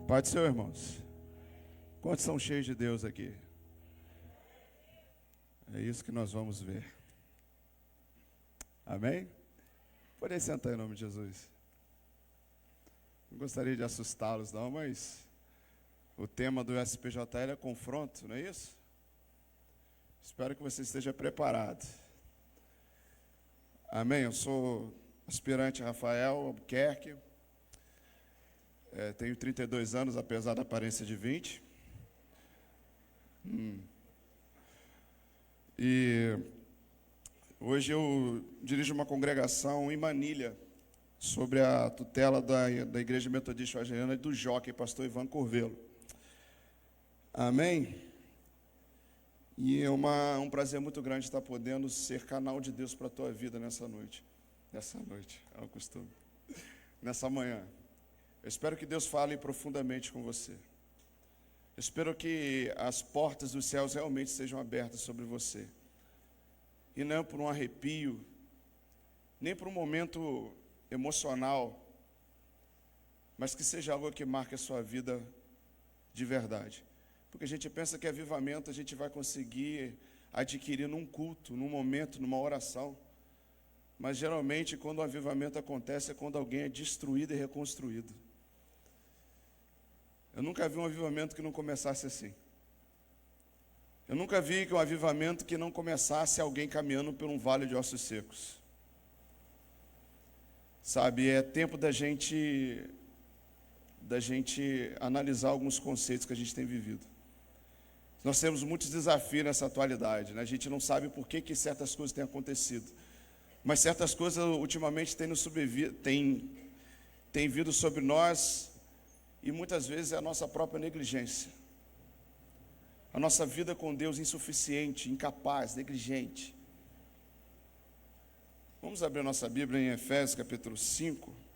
Pai do Senhor, irmãos. Quantos são cheios de Deus aqui? É isso que nós vamos ver. Amém? Podem sentar em nome de Jesus. Não gostaria de assustá-los não, mas o tema do SPJL é confronto, não é isso? Espero que você esteja preparado. Amém? Eu sou aspirante Rafael Albuquerque. Tenho 32 anos, apesar da aparência de 20. E hoje eu dirijo uma congregação em Manilha, sobre a tutela da Igreja Metodista Wesleyiana e do jockey, pastor Ivan Corvelo. Amém? E é um prazer muito grande estar podendo ser canal de Deus para a tua vida nessa noite. Nessa noite, é o costume. Nessa manhã. Eu espero que Deus fale profundamente com você. Eu espero que as portas dos céus realmente sejam abertas sobre você. E não por um arrepio, nem por um momento emocional, mas que seja algo que marque a sua vida de verdade. Porque a gente pensa que avivamento a gente vai conseguir adquirir num culto, num momento, numa oração. Mas geralmente quando o avivamento acontece é quando alguém é destruído e reconstruído. Eu nunca vi um avivamento que não começasse assim. Eu nunca vi um avivamento que não começasse alguém caminhando por um vale de ossos secos. Sabe, é tempo da gente analisar alguns conceitos que a gente tem vivido. Nós temos muitos desafios nessa atualidade, né? A gente não sabe por que certas coisas têm acontecido. Mas certas coisas ultimamente têm vindo sobre nós, e muitas vezes é a nossa própria negligência. A nossa vida com Deus insuficiente, incapaz, negligente. Vamos abrir a nossa Bíblia em Efésios capítulo 5.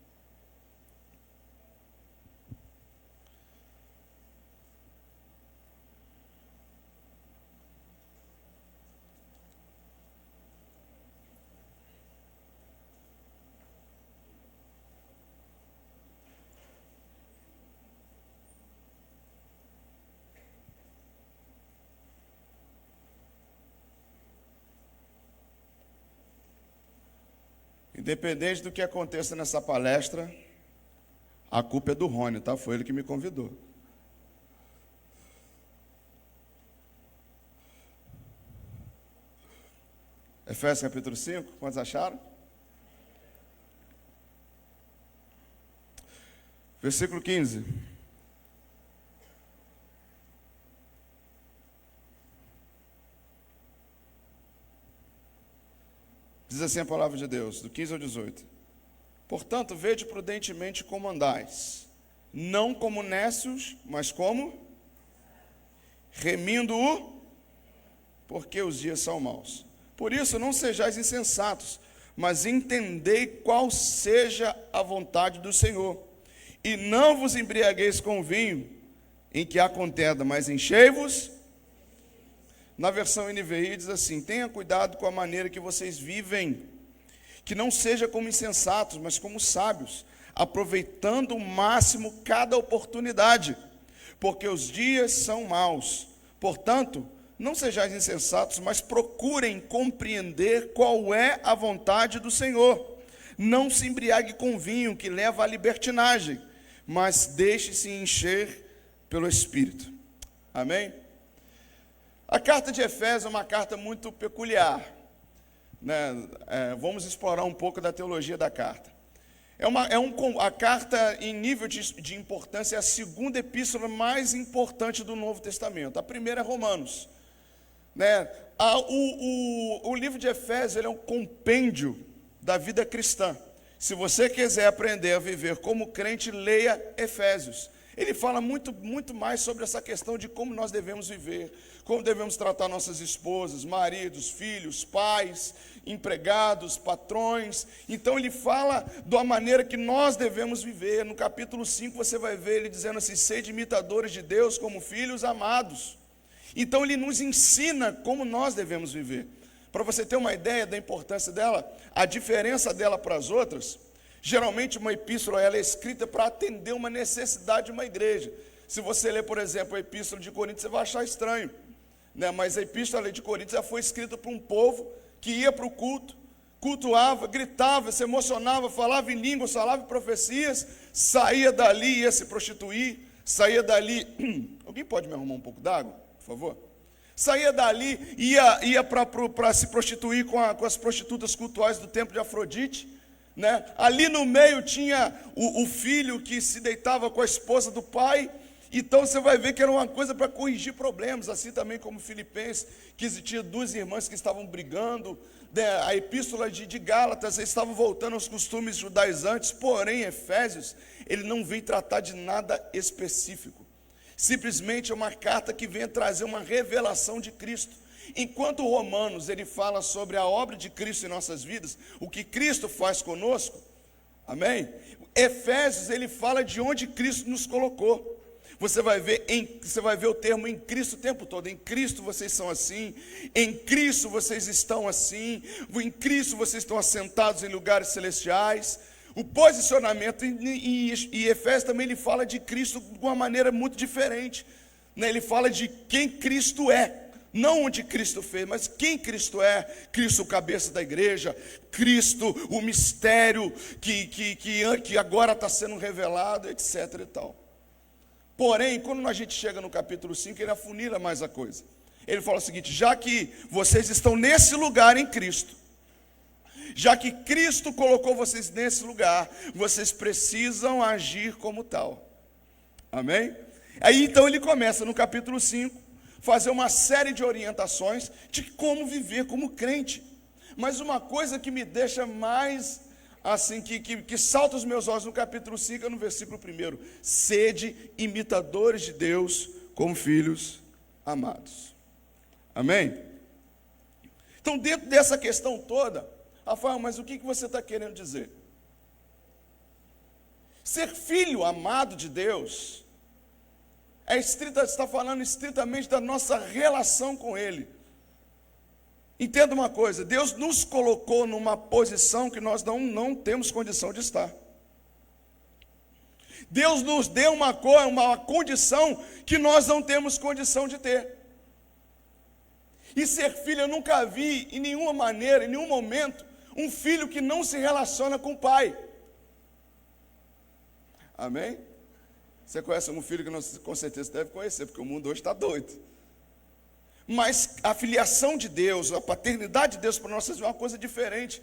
Independente do que aconteça nessa palestra, a culpa é do Rony, tá? Foi ele que me convidou. Efésios capítulo 5, quantos acharam? Versículo 15. Diz assim a palavra de Deus, do 15 ao 18. Portanto, vede prudentemente como andais, não como necios, mas como remindo-o, porque os dias são maus. Por isso, não sejais insensatos, mas entendei qual seja a vontade do Senhor. E não vos embriagueis com vinho, em que há contenda, mas enchei-vos. Na versão NVI diz assim: tenha cuidado com a maneira que vocês vivem, que não seja como insensatos, mas como sábios, aproveitando o máximo cada oportunidade, porque os dias são maus. Portanto, não sejais insensatos, mas procurem compreender qual é a vontade do Senhor. Não se embriague com vinho, que leva à libertinagem, mas deixe-se encher pelo Espírito. Amém? A carta de Efésios é uma carta muito peculiar, né? Vamos explorar um pouco da teologia da carta. A carta, em nível de importância, é a segunda epístola mais importante do Novo Testamento. A primeira é Romanos, né? O livro de Efésios ele é um compêndio da vida cristã. Se você quiser aprender a viver como crente, leia Efésios. Ele fala muito mais sobre essa questão de como nós devemos viver, como devemos tratar nossas esposas, maridos, filhos, pais, empregados, patrões. Então ele fala da maneira que nós devemos viver. No capítulo 5 você vai ver ele dizendo assim: sede imitadores de Deus como filhos amados. Então ele nos ensina como nós devemos viver. Para você ter uma ideia da importância dela, a diferença dela para as outras, Geralmente uma epístola ela é escrita para atender uma necessidade de uma igreja. Se você ler, por exemplo, a epístola de Coríntios, você vai achar estranho, né? Mas a epístola de Coríntios já foi escrita para um povo que ia para o culto, cultuava, gritava, se emocionava, falava em línguas, falava em profecias, saía dali e ia se prostituir, saía dali... Alguém pode me arrumar um pouco d'água, por favor? Saía dali, ia para se prostituir com as prostitutas cultuais do templo de Afrodite, né? Ali no meio tinha o filho que se deitava com a esposa do pai. Então você vai ver que era uma coisa para corrigir problemas, assim também como Filipenses, que tinha duas irmãs que estavam brigando, né? A epístola de Gálatas, eles estavam voltando aos costumes judaizantes, porém Efésios, ele não vem tratar de nada específico, simplesmente é uma carta que vem trazer uma revelação de Cristo. Enquanto Romanos, ele fala sobre a obra de Cristo em nossas vidas, o que Cristo faz conosco, amém? Efésios, ele fala de onde Cristo nos colocou. Você vai ver o termo em Cristo o tempo todo. Em Cristo vocês são assim, em Cristo vocês estão assim, em Cristo vocês estão assentados em lugares celestiais. O posicionamento, e Efésios também ele fala de Cristo de uma maneira muito diferente, né? Ele fala de quem Cristo é. Não onde Cristo fez, mas quem Cristo é. Cristo, o cabeça da igreja. Cristo, o mistério que agora está sendo revelado, etc. e tal. Porém, quando a gente chega no capítulo 5, ele afunila mais a coisa. Ele fala o seguinte: já que vocês estão nesse lugar em Cristo, já que Cristo colocou vocês nesse lugar, vocês precisam agir como tal. Amém? Aí então ele começa no capítulo 5, fazer uma série de orientações de como viver como crente. Mas uma coisa que me deixa mais assim, que salta os meus olhos no capítulo 5, é no versículo 1: sede imitadores de Deus como filhos amados. Amém? Então, dentro dessa questão toda, Rafael, mas o que você está querendo dizer? Ser filho amado de Deus está falando estritamente da nossa relação com Ele. Entenda uma coisa: Deus nos colocou numa posição que nós não temos condição de estar. Deus nos deu uma condição que nós não temos condição de ter. E ser filho, eu nunca vi em nenhuma maneira, em nenhum momento, um filho que não se relaciona com o pai. Amém? Você conhece um filho que não, com certeza deve conhecer, porque o mundo hoje está doido. Mas a filiação de Deus, a paternidade de Deus para nós é uma coisa diferente.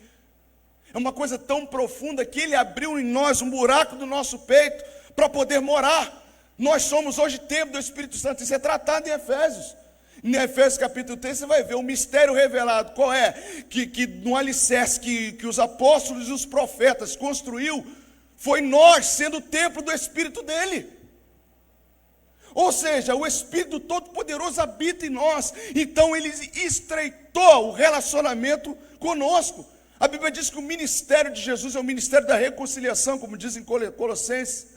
É uma coisa tão profunda que Ele abriu em nós um buraco do nosso peito para poder morar. Nós somos hoje templo do Espírito Santo. Isso é tratado em Efésios. Em Efésios capítulo 3 você vai ver o mistério revelado. Qual é? Que no alicerce que os apóstolos e os profetas construiu, foi nós sendo o templo do Espírito dele. Ou seja, o Espírito Todo-Poderoso habita em nós. Então ele estreitou o relacionamento conosco. A Bíblia diz que o ministério de Jesus é o ministério da reconciliação, como diz em Colossenses.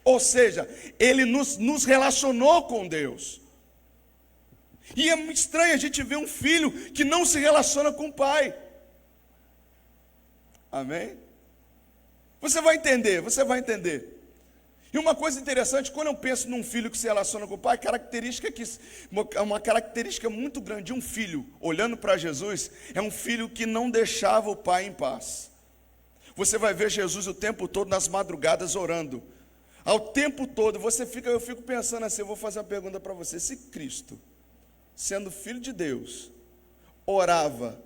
Ou seja, ele nos relacionou com Deus. E é estranho a gente ver um filho que não se relaciona com o pai. Amém? Você vai entender, você vai entender. E uma coisa interessante, quando eu penso num filho que se relaciona com o pai, uma característica muito grande de um filho, olhando para Jesus, é um filho que não deixava o pai em paz. Você vai ver Jesus o tempo todo nas madrugadas orando. Ao tempo todo, eu fico pensando assim, eu vou fazer uma pergunta para você: se Cristo, sendo filho de Deus, orava,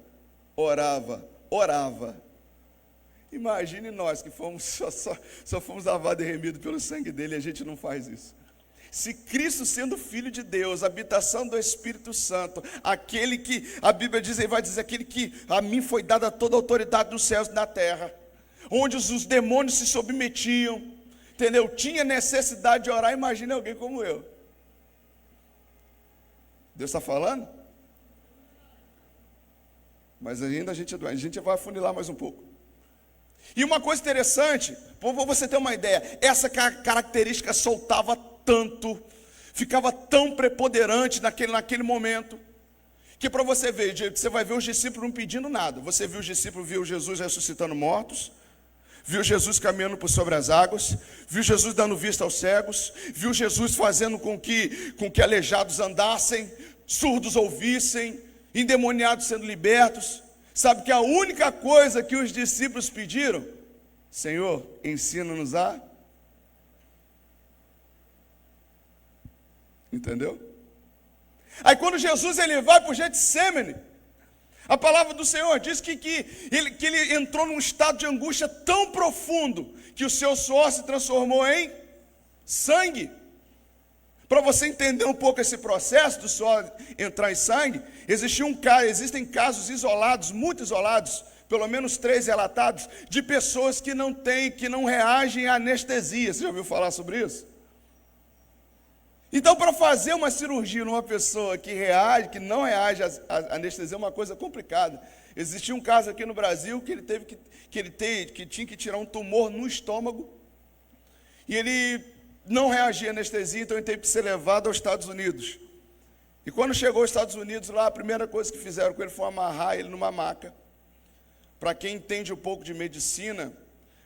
imagine nós que só fomos lavados e remidos pelo sangue dele, e a gente não faz isso. Se Cristo, sendo filho de Deus, habitação do Espírito Santo, aquele que, a Bíblia diz, ele vai dizer, aquele que a mim foi dada toda a autoridade dos céus e na terra, onde os demônios se submetiam, entendeu? Tinha necessidade de orar. Imagine alguém como eu. Deus está falando? Mas ainda a gente vai afunilar mais um pouco. E uma coisa interessante, para você ter uma ideia, essa característica soltava tanto, ficava tão preponderante naquele momento, que para você ver, você vai ver os discípulos não pedindo nada. Você viu os discípulos, viu Jesus ressuscitando mortos, viu Jesus caminhando por sobre as águas, viu Jesus dando vista aos cegos, viu Jesus fazendo com que aleijados andassem, surdos ouvissem, endemoniados sendo libertos. Sabe que a única coisa que os discípulos pediram: Senhor, ensina-nos a... Entendeu? Aí quando Jesus ele vai para o Getsêmani, a palavra do Senhor diz que ele entrou num estado de angústia tão profundo que o seu suor se transformou em sangue. Para você entender um pouco esse processo do suor entrar em sangue, existem casos isolados, muito isolados, pelo menos 3 relatados, de pessoas que não reagem à anestesia. Você já ouviu falar sobre isso? Então, para fazer uma cirurgia numa pessoa que não reage à anestesia, é uma coisa complicada. Existia um caso aqui no Brasil que ele tinha que tirar um tumor no estômago, e ele não reagia à anestesia, então ele teve que ser levado aos Estados Unidos. E quando chegou aos Estados Unidos, lá a primeira coisa que fizeram com ele foi amarrar ele numa maca. Para quem entende um pouco de medicina,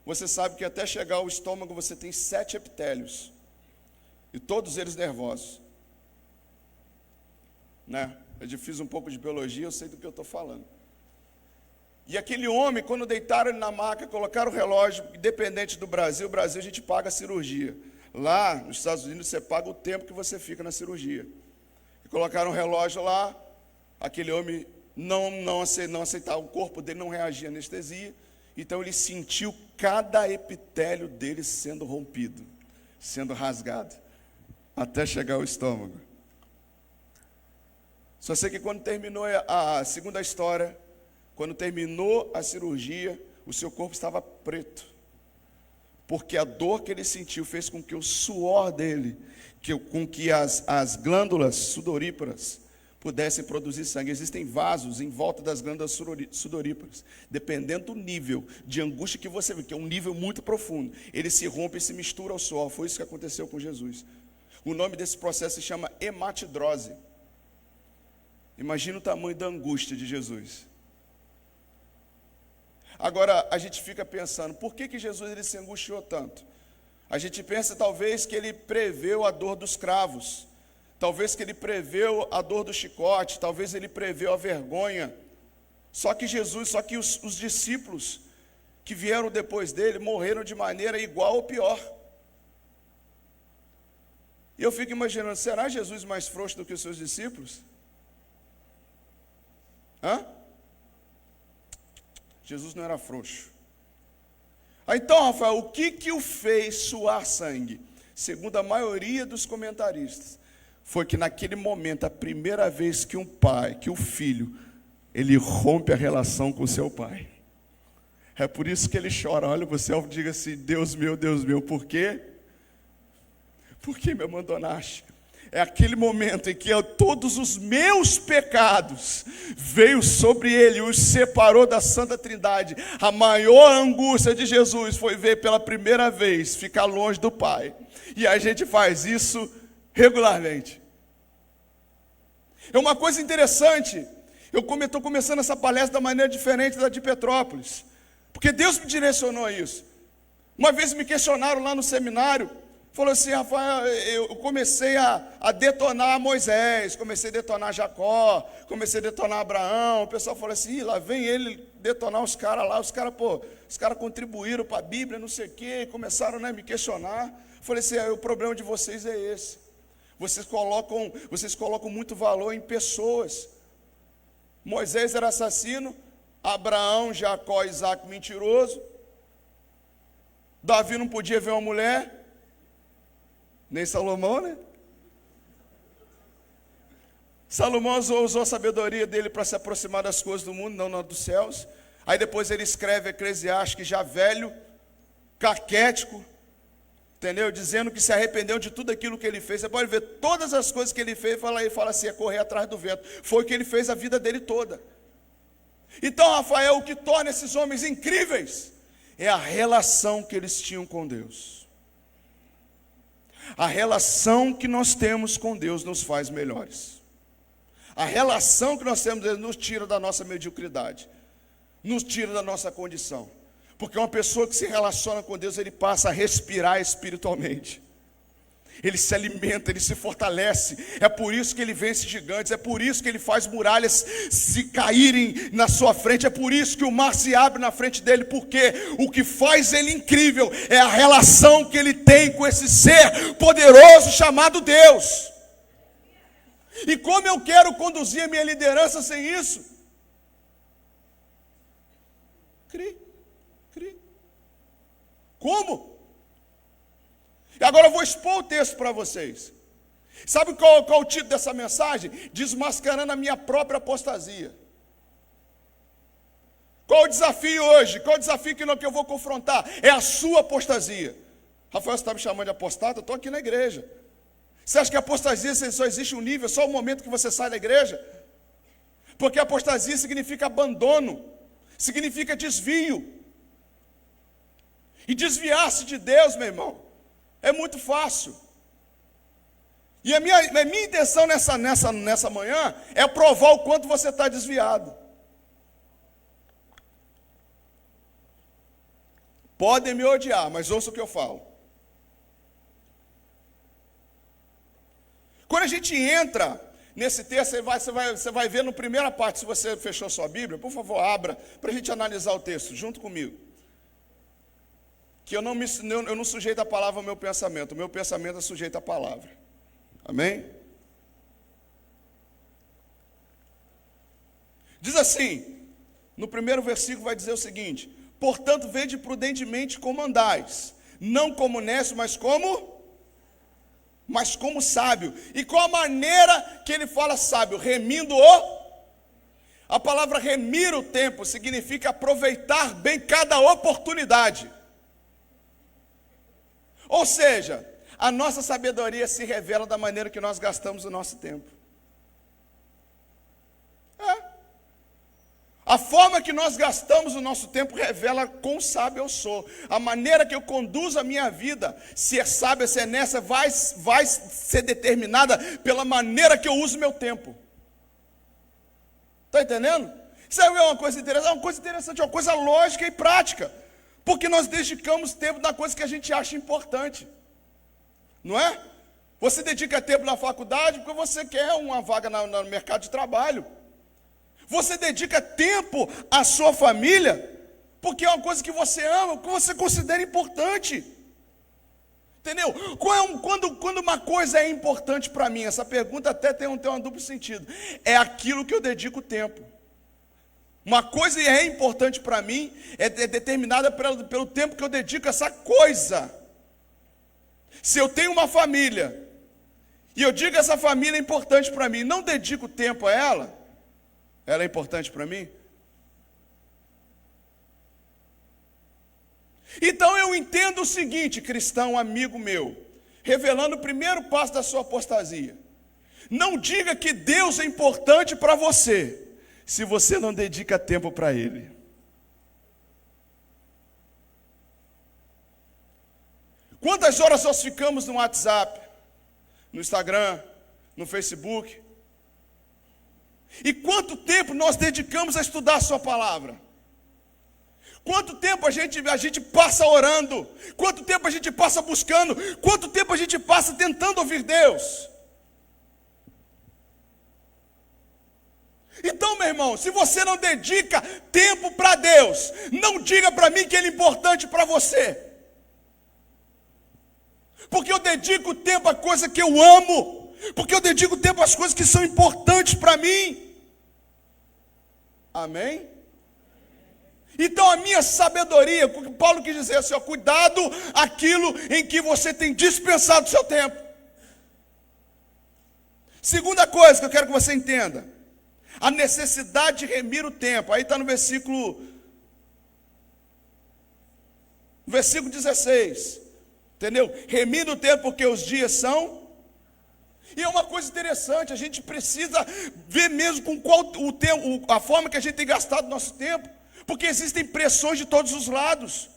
você sabe que até chegar ao estômago você tem 7 epitélios. E todos eles nervosos. Né? Eu fiz um pouco de biologia, eu sei do que eu estou falando. E aquele homem, quando deitaram ele na maca, colocaram o relógio, independente do Brasil, a gente paga a cirurgia. Lá, nos Estados Unidos, você paga o tempo que você fica na cirurgia. E colocaram o relógio lá, aquele homem não aceitava, o corpo dele não reagia à anestesia, então ele sentiu cada epitélio dele sendo rompido, sendo rasgado, até chegar ao estômago. Só sei que quando terminou a segunda história, quando terminou a cirurgia, o seu corpo estava preto, porque a dor que ele sentiu fez com que o suor dele, com que as glândulas sudoríparas pudessem produzir sangue. Existem vasos em volta das glândulas sudoríparas. Dependendo do nível de angústia que você vê, que é um nível muito profundo, ele se rompe e se mistura ao suor. Foi isso que aconteceu com Jesus. O nome desse processo se chama hematidrose. Imagina o tamanho da angústia de Jesus. Agora, a gente fica pensando, por que Jesus ele se angustiou tanto? A gente pensa talvez que ele preveu a dor dos cravos, talvez que ele preveu a dor do chicote, talvez ele preveu a vergonha. Só que os discípulos que vieram depois dele morreram de maneira igual ou pior. E eu fico imaginando, será Jesus mais frouxo do que os seus discípulos? Jesus não era frouxo. Então, Rafael, o que o fez suar sangue? Segundo a maioria dos comentaristas, foi que naquele momento, a primeira vez que o filho, ele rompe a relação com seu pai. É por isso que ele chora. Olha para o céu e diga assim: Deus meu, por quê? Por que me abandonaste? É aquele momento em que todos os meus pecados veio sobre ele e os separou da Santa Trindade. A maior angústia de Jesus foi ver pela primeira vez ficar longe do Pai. E a gente faz isso regularmente. É uma coisa interessante. Eu estou começando essa palestra da maneira diferente da de Petrópolis, porque Deus me direcionou a isso. Uma vez me questionaram lá no seminário. Falou assim: Rafael, eu comecei a detonar Moisés, comecei a detonar Jacó, comecei a detonar Abraão. O pessoal falou assim: lá vem ele detonar os caras lá. Os caras contribuíram para a Bíblia, não sei o quê, começaram a me questionar. Falei assim: o problema de vocês é esse. Vocês colocam muito valor em pessoas. Moisés era assassino, Abraão, Jacó, Isaac, mentiroso. Davi não podia ver uma mulher. Nem Salomão, né? Salomão usou a sabedoria dele para se aproximar das coisas do mundo, não dos céus. Aí depois ele escreve Eclesiastes, já velho, caquético, entendeu? Dizendo que se arrependeu de tudo aquilo que ele fez. Você pode ver todas as coisas que ele fez, ele fala assim: é correr atrás do vento. Foi o que ele fez a vida dele toda. Então, Rafael, o que torna esses homens incríveis é a relação que eles tinham com Deus. A relação que nós temos com Deus nos faz melhores. A relação que nós temos com Deus nos tira da nossa mediocridade, nos tira da nossa condição. Porque uma pessoa que se relaciona com Deus, ele passa a respirar espiritualmente. Ele se alimenta, ele se fortalece. É por isso que ele vence gigantes. É por isso que ele faz muralhas se caírem na sua frente. É por isso que o mar se abre na frente dele. Porque o que faz ele incrível é a relação que ele tem com esse ser poderoso chamado Deus. E como eu quero conduzir a minha liderança sem isso? Cri. Como? E agora eu vou expor o texto para vocês. Sabe qual o título dessa mensagem? Desmascarando a minha própria apostasia. Qual o desafio hoje? Qual o desafio que eu vou confrontar? É a sua apostasia. Rafael, você está me chamando de apostata? Eu estou aqui na igreja. Você acha que apostasia só existe um nível, só o momento que você sai da igreja? Porque apostasia significa abandono, significa desvio. E desviar-se de Deus, meu irmão, é muito fácil. E a minha intenção nessa manhã é provar o quanto você está desviado. Podem me odiar, mas ouça o que eu falo. Quando a gente entra nesse texto, você vai ver na primeira parte, se você fechou sua Bíblia, por favor, abra, para a gente analisar o texto, junto comigo. Que eu não sujeito a palavra ao meu pensamento, o meu pensamento é sujeito à palavra. Amém? Diz assim, no primeiro versículo vai dizer o seguinte: portanto, vede prudentemente como andais, não como necios, mas como sábio. E qual a maneira que ele fala sábio? Remindo a palavra remir o tempo significa aproveitar bem cada oportunidade. Ou seja, a nossa sabedoria se revela da maneira que nós gastamos o nosso tempo. A forma que nós gastamos o nosso tempo revela quão sábio eu sou. A maneira que eu conduzo a minha vida, se é sábia, se é nessa, vai ser determinada pela maneira que eu uso meu tempo. Está entendendo? Isso é uma coisa interessante, é uma coisa lógica e prática. Porque nós dedicamos tempo na coisa que a gente acha importante. Não é? Você dedica tempo na faculdade porque você quer uma vaga no mercado de trabalho. Você dedica tempo à sua família porque é uma coisa que você ama, que você considera importante. Entendeu? Quando uma coisa é importante para mim, essa pergunta até tem um duplo sentido. É aquilo que eu dedico tempo. Uma coisa é importante para mim, é determinada pelo tempo que eu dedico a essa coisa. Se eu tenho uma família, e eu digo que essa família é importante para mim, não dedico tempo a ela é importante para mim? Então eu entendo o seguinte, cristão, amigo meu, revelando o primeiro passo da sua apostasia. Não diga que Deus é importante para você, se você não dedica tempo para Ele. Quantas horas nós ficamos no WhatsApp, no Instagram, no Facebook? E quanto tempo nós dedicamos a estudar a sua palavra? Quanto tempo a gente passa orando? Quanto tempo a gente passa buscando? Quanto tempo a gente passa tentando ouvir Deus? Então, meu irmão, se você não dedica tempo para Deus, não diga para mim que Ele é importante para você. Porque eu dedico tempo a coisa que eu amo. Porque eu dedico tempo às coisas que são importantes para mim. Amém? Então a minha sabedoria, o que Paulo quis dizer assim, cuidado aquilo em que você tem dispensado o seu tempo. Segunda coisa que eu quero que você entenda, a necessidade de remir o tempo. Aí está no versículo 16, entendeu? Remir o tempo porque os dias são. E é uma coisa interessante, a gente precisa ver mesmo com qual o tempo, a forma que a gente tem gastado o nosso tempo, porque existem pressões de todos os lados.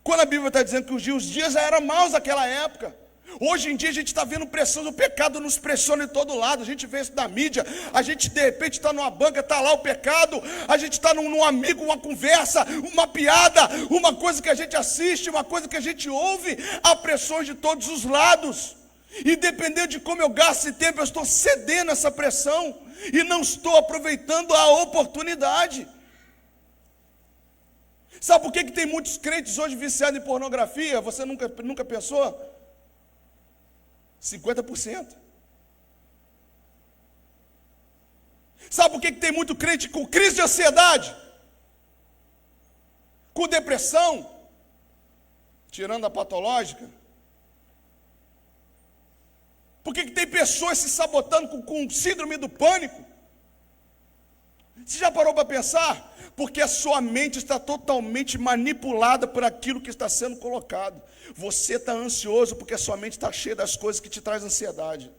Quando a Bíblia está dizendo que os dias já eram maus naquela época, Hoje em dia a gente está vendo pressão, o pecado nos pressiona de todo lado. A gente vê isso na mídia, a gente de repente está numa banca, está lá o pecado, a gente está num amigo, uma conversa, uma piada, uma coisa que a gente assiste, uma coisa que a gente ouve. Há pressões de todos os lados, e dependendo de como eu gasto esse tempo, eu estou cedendo essa pressão e não estou aproveitando a oportunidade. Sabe por que tem muitos crentes hoje viciados em pornografia? Você nunca pensou? 50%. Sabe por que tem muito crente com crise de ansiedade? Com depressão? Tirando a patológica? Por que tem pessoas se sabotando com síndrome do pânico? Você já parou para pensar? Porque a sua mente está totalmente manipulada por aquilo que está sendo colocado. Você está ansioso porque a sua mente está cheia das coisas que te trazem ansiedade.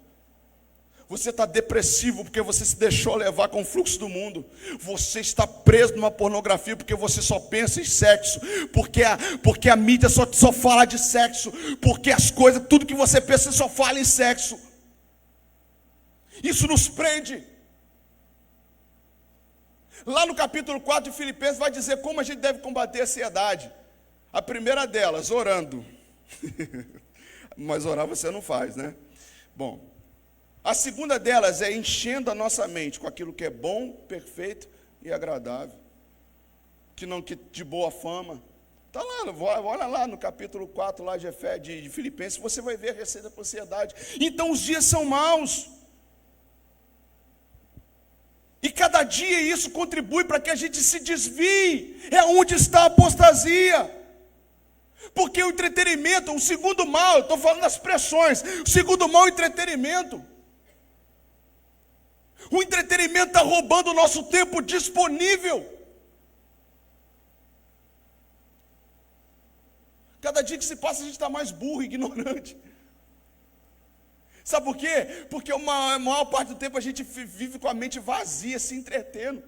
Você está depressivo porque você se deixou levar com o fluxo do mundo. Você está preso numa pornografia porque você só pensa em sexo. Porque a mídia só fala de sexo. Porque as coisas, tudo que você pensa só fala em sexo. Isso nos prende. Lá no capítulo 4 de Filipenses vai dizer como a gente deve combater a ansiedade. A primeira delas, orando. Mas orar você não faz, né? Bom, a segunda delas é enchendo a nossa mente com aquilo que é bom, perfeito e agradável. Que de boa fama. Está lá, olha lá no capítulo 4 lá de Filipenses, você vai ver a receita para a ansiedade. Então os dias são maus. E cada dia isso contribui para que a gente se desvie. É onde está a apostasia. Porque o entretenimento, o segundo mal, eu estou falando das pressões, o segundo mal é o entretenimento. O entretenimento está roubando o nosso tempo disponível. Cada dia que se passa a gente está mais burro, ignorante. Sabe por quê? Porque a maior parte do tempo a gente vive com a mente vazia, se entretendo.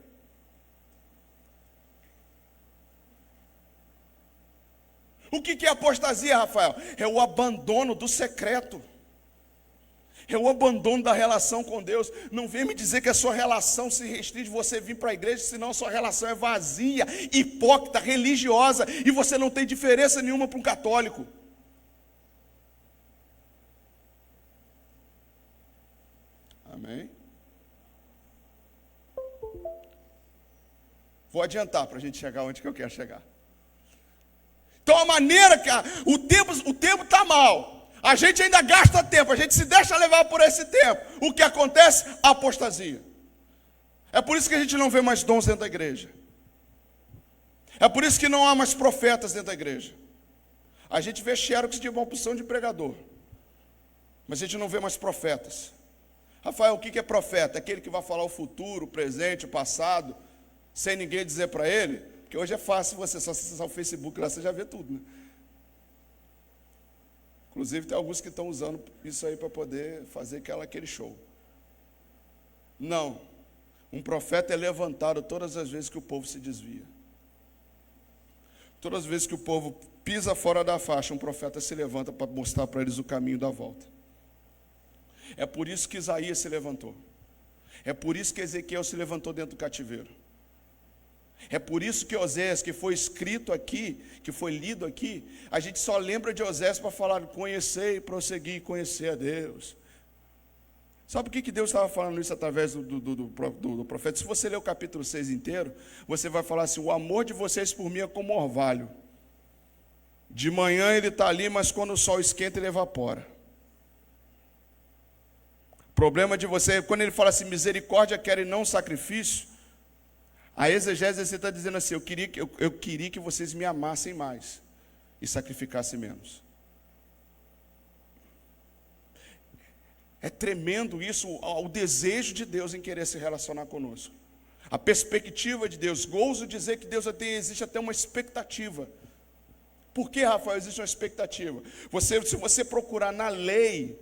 O que é apostasia, Rafael? É o abandono do secreto. É o abandono da relação com Deus. Não vem me dizer que a sua relação se restringe você vir para a igreja, senão a sua relação é vazia, hipócrita, religiosa, e você não tem diferença nenhuma para um católico. Amém? Vou adiantar para a gente chegar onde que eu quero chegar. Então a maneira que o tempo está mal, a gente ainda gasta tempo, a gente se deixa levar por esse tempo. O que acontece? Apostasia. É por isso que a gente não vê mais dons dentro da igreja. É por isso que não há mais profetas dentro da igreja. A gente vê xerox de uma opção de pregador, mas a gente não vê mais profetas. Rafael, o que é profeta? Aquele que vai falar o futuro, o presente, o passado, sem ninguém dizer para ele? Porque hoje é fácil você só acessar o Facebook, lá você já vê tudo, né? Inclusive tem alguns que estão usando isso aí para poder fazer aquele show. Não. Um profeta é levantado todas as vezes que o povo se desvia. Todas as vezes que o povo pisa fora da faixa, um profeta se levanta para mostrar para eles o caminho da volta. É por isso que Isaías se levantou. É por isso que Ezequiel se levantou dentro do cativeiro. É por isso que Osés, que foi escrito aqui, que foi lido aqui, a gente só lembra de Osés para falar, conhecer e prosseguir, conhecer a Deus. Sabe por que Deus estava falando isso através do profeta? Se você ler o capítulo 6 inteiro, você vai falar assim, o amor de vocês por mim é como orvalho. De manhã ele está ali, mas quando o sol esquenta ele evapora. O problema de você, quando ele fala assim, misericórdia quer e não sacrifício, a exegese você está dizendo assim, eu queria que vocês me amassem mais e sacrificassem menos. É tremendo isso, o desejo de Deus em querer se relacionar conosco. A perspectiva de Deus, ouso dizer que Deus existe até uma expectativa. Por que, Rafael, existe uma expectativa? Se você procurar na lei,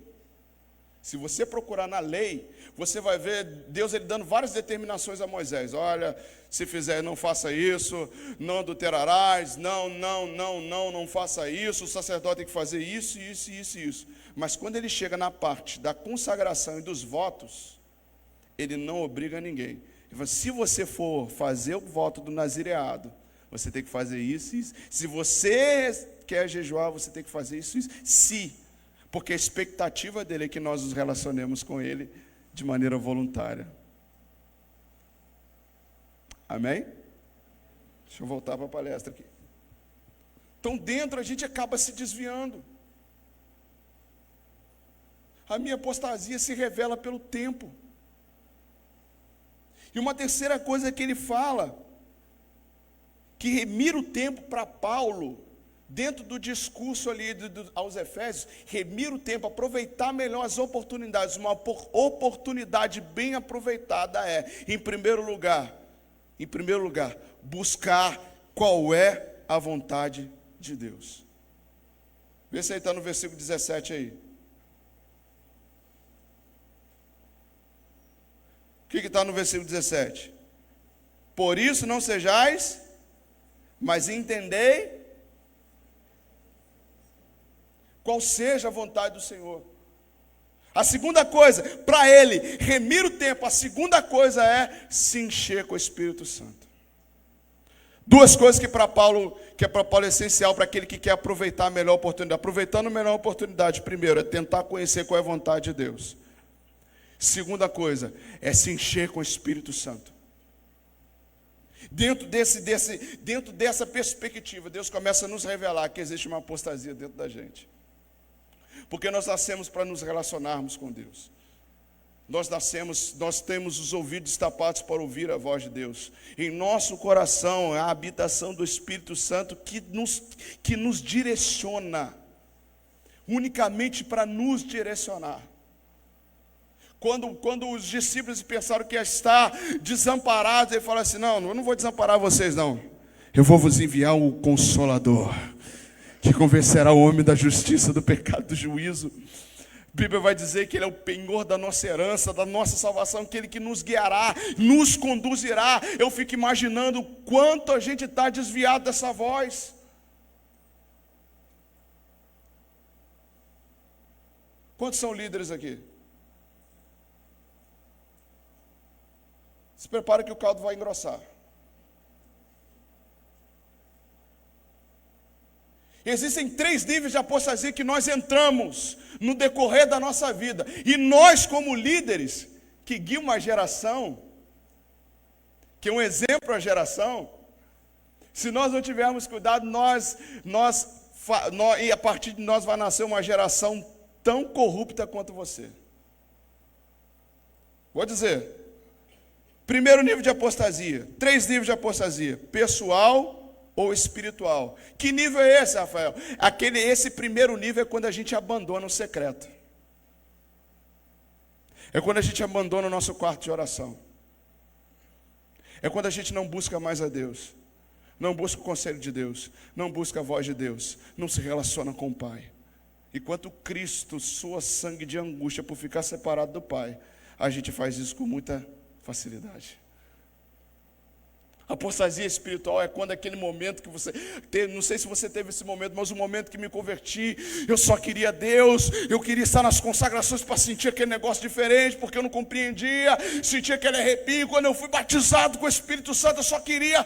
Se você procurar na lei, você vai ver Deus ele dando várias determinações a Moisés. Olha, se fizer, não faça isso, não adulterarás, não faça isso, o sacerdote tem que fazer isso, isso, isso, isso. Mas quando ele chega na parte da consagração e dos votos, ele não obriga ninguém. Ele fala, se você for fazer o voto do nazireado, você tem que fazer isso e isso. Se você quer jejuar, você tem que fazer isso e isso. Porque a expectativa dele é que nós nos relacionemos com ele de maneira voluntária. Amém? Deixa eu voltar para a palestra aqui. Então dentro a gente acaba se desviando. A minha apostasia se revela pelo tempo. E uma terceira coisa que ele fala, que remira o tempo para Paulo, dentro do discurso ali aos Efésios, remir o tempo, aproveitar melhor as oportunidades. Uma oportunidade bem aproveitada em primeiro lugar, buscar qual é a vontade de Deus. Vê se aí está no versículo 17 aí. O que está no versículo 17? Por isso não sejais, mas entendei qual seja a vontade do Senhor. A segunda coisa, para ele remir o tempo, a segunda coisa é se encher com o Espírito Santo. Duas coisas que para Paulo é essencial para aquele que quer aproveitar a melhor oportunidade. Aproveitando a melhor oportunidade, primeiro, é tentar conhecer qual é a vontade de Deus. Segunda coisa, é se encher com o Espírito Santo. Dentro dessa perspectiva, Deus começa a nos revelar que existe uma apostasia dentro da gente. Porque nós nascemos para nos relacionarmos com Deus. Nós temos os ouvidos tapados para ouvir a voz de Deus. Em nosso coração é a habitação do Espírito Santo que nos direciona, unicamente para nos direcionar. Quando os discípulos pensaram que ia estar desamparados, ele falou assim, não, eu não vou desamparar vocês não. Eu vou vos enviar o Consolador, que convencerá o homem da justiça, do pecado, do juízo. A Bíblia vai dizer que ele é o penhor da nossa herança, da nossa salvação, aquele que nos guiará, nos conduzirá. Eu fico imaginando o quanto a gente está desviado dessa voz. Quantos são líderes aqui? Se prepara que o caldo vai engrossar. Existem 3 níveis de apostasia que nós entramos no decorrer da nossa vida. E nós, como líderes, que guiam uma geração, que é um exemplo à geração, se nós não tivermos cuidado, e a partir de nós vai nascer uma geração tão corrupta quanto você. Vou dizer, primeiro nível de apostasia, 3 níveis de apostasia, pessoal ou espiritual. Que nível é esse, Rafael? Esse primeiro nível é quando a gente abandona o secreto. É quando a gente abandona o nosso quarto de oração. É quando a gente não busca mais a Deus. Não busca o conselho de Deus. Não busca a voz de Deus. Não se relaciona com o Pai. Enquanto Cristo sua sangue de angústia por ficar separado do Pai, a gente faz isso com muita facilidade. A apostasia espiritual é quando aquele momento que você teve, não sei se você teve esse momento, mas o momento que me converti, eu só queria Deus, eu queria estar nas consagrações para sentir aquele negócio diferente, porque eu não compreendia, sentia aquele arrepio. Quando eu fui batizado com o Espírito Santo, eu só queria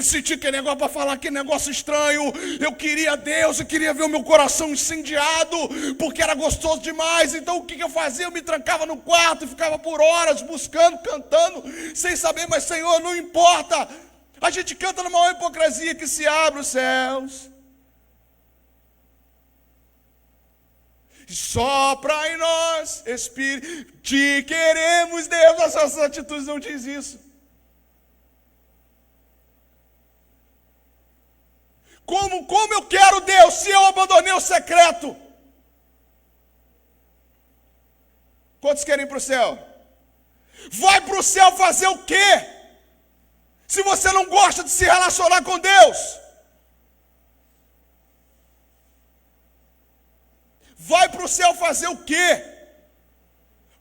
sentir aquele negócio para falar aquele negócio estranho. Eu queria Deus, eu queria ver o meu coração incendiado, porque era gostoso demais. Então o que eu fazia? Eu me trancava no quarto e ficava por horas buscando, cantando, sem saber, mas Senhor, não importa. A gente canta numa maior hipocrisia que se abre os céus, sopra em nós, Espírito, te queremos, Deus. As nossas atitudes não diz isso. Como eu quero Deus se eu abandonei o secreto? Quantos querem ir para o céu? Vai para o céu fazer o quê? Se você não gosta de se relacionar com Deus, vai para o céu fazer o quê?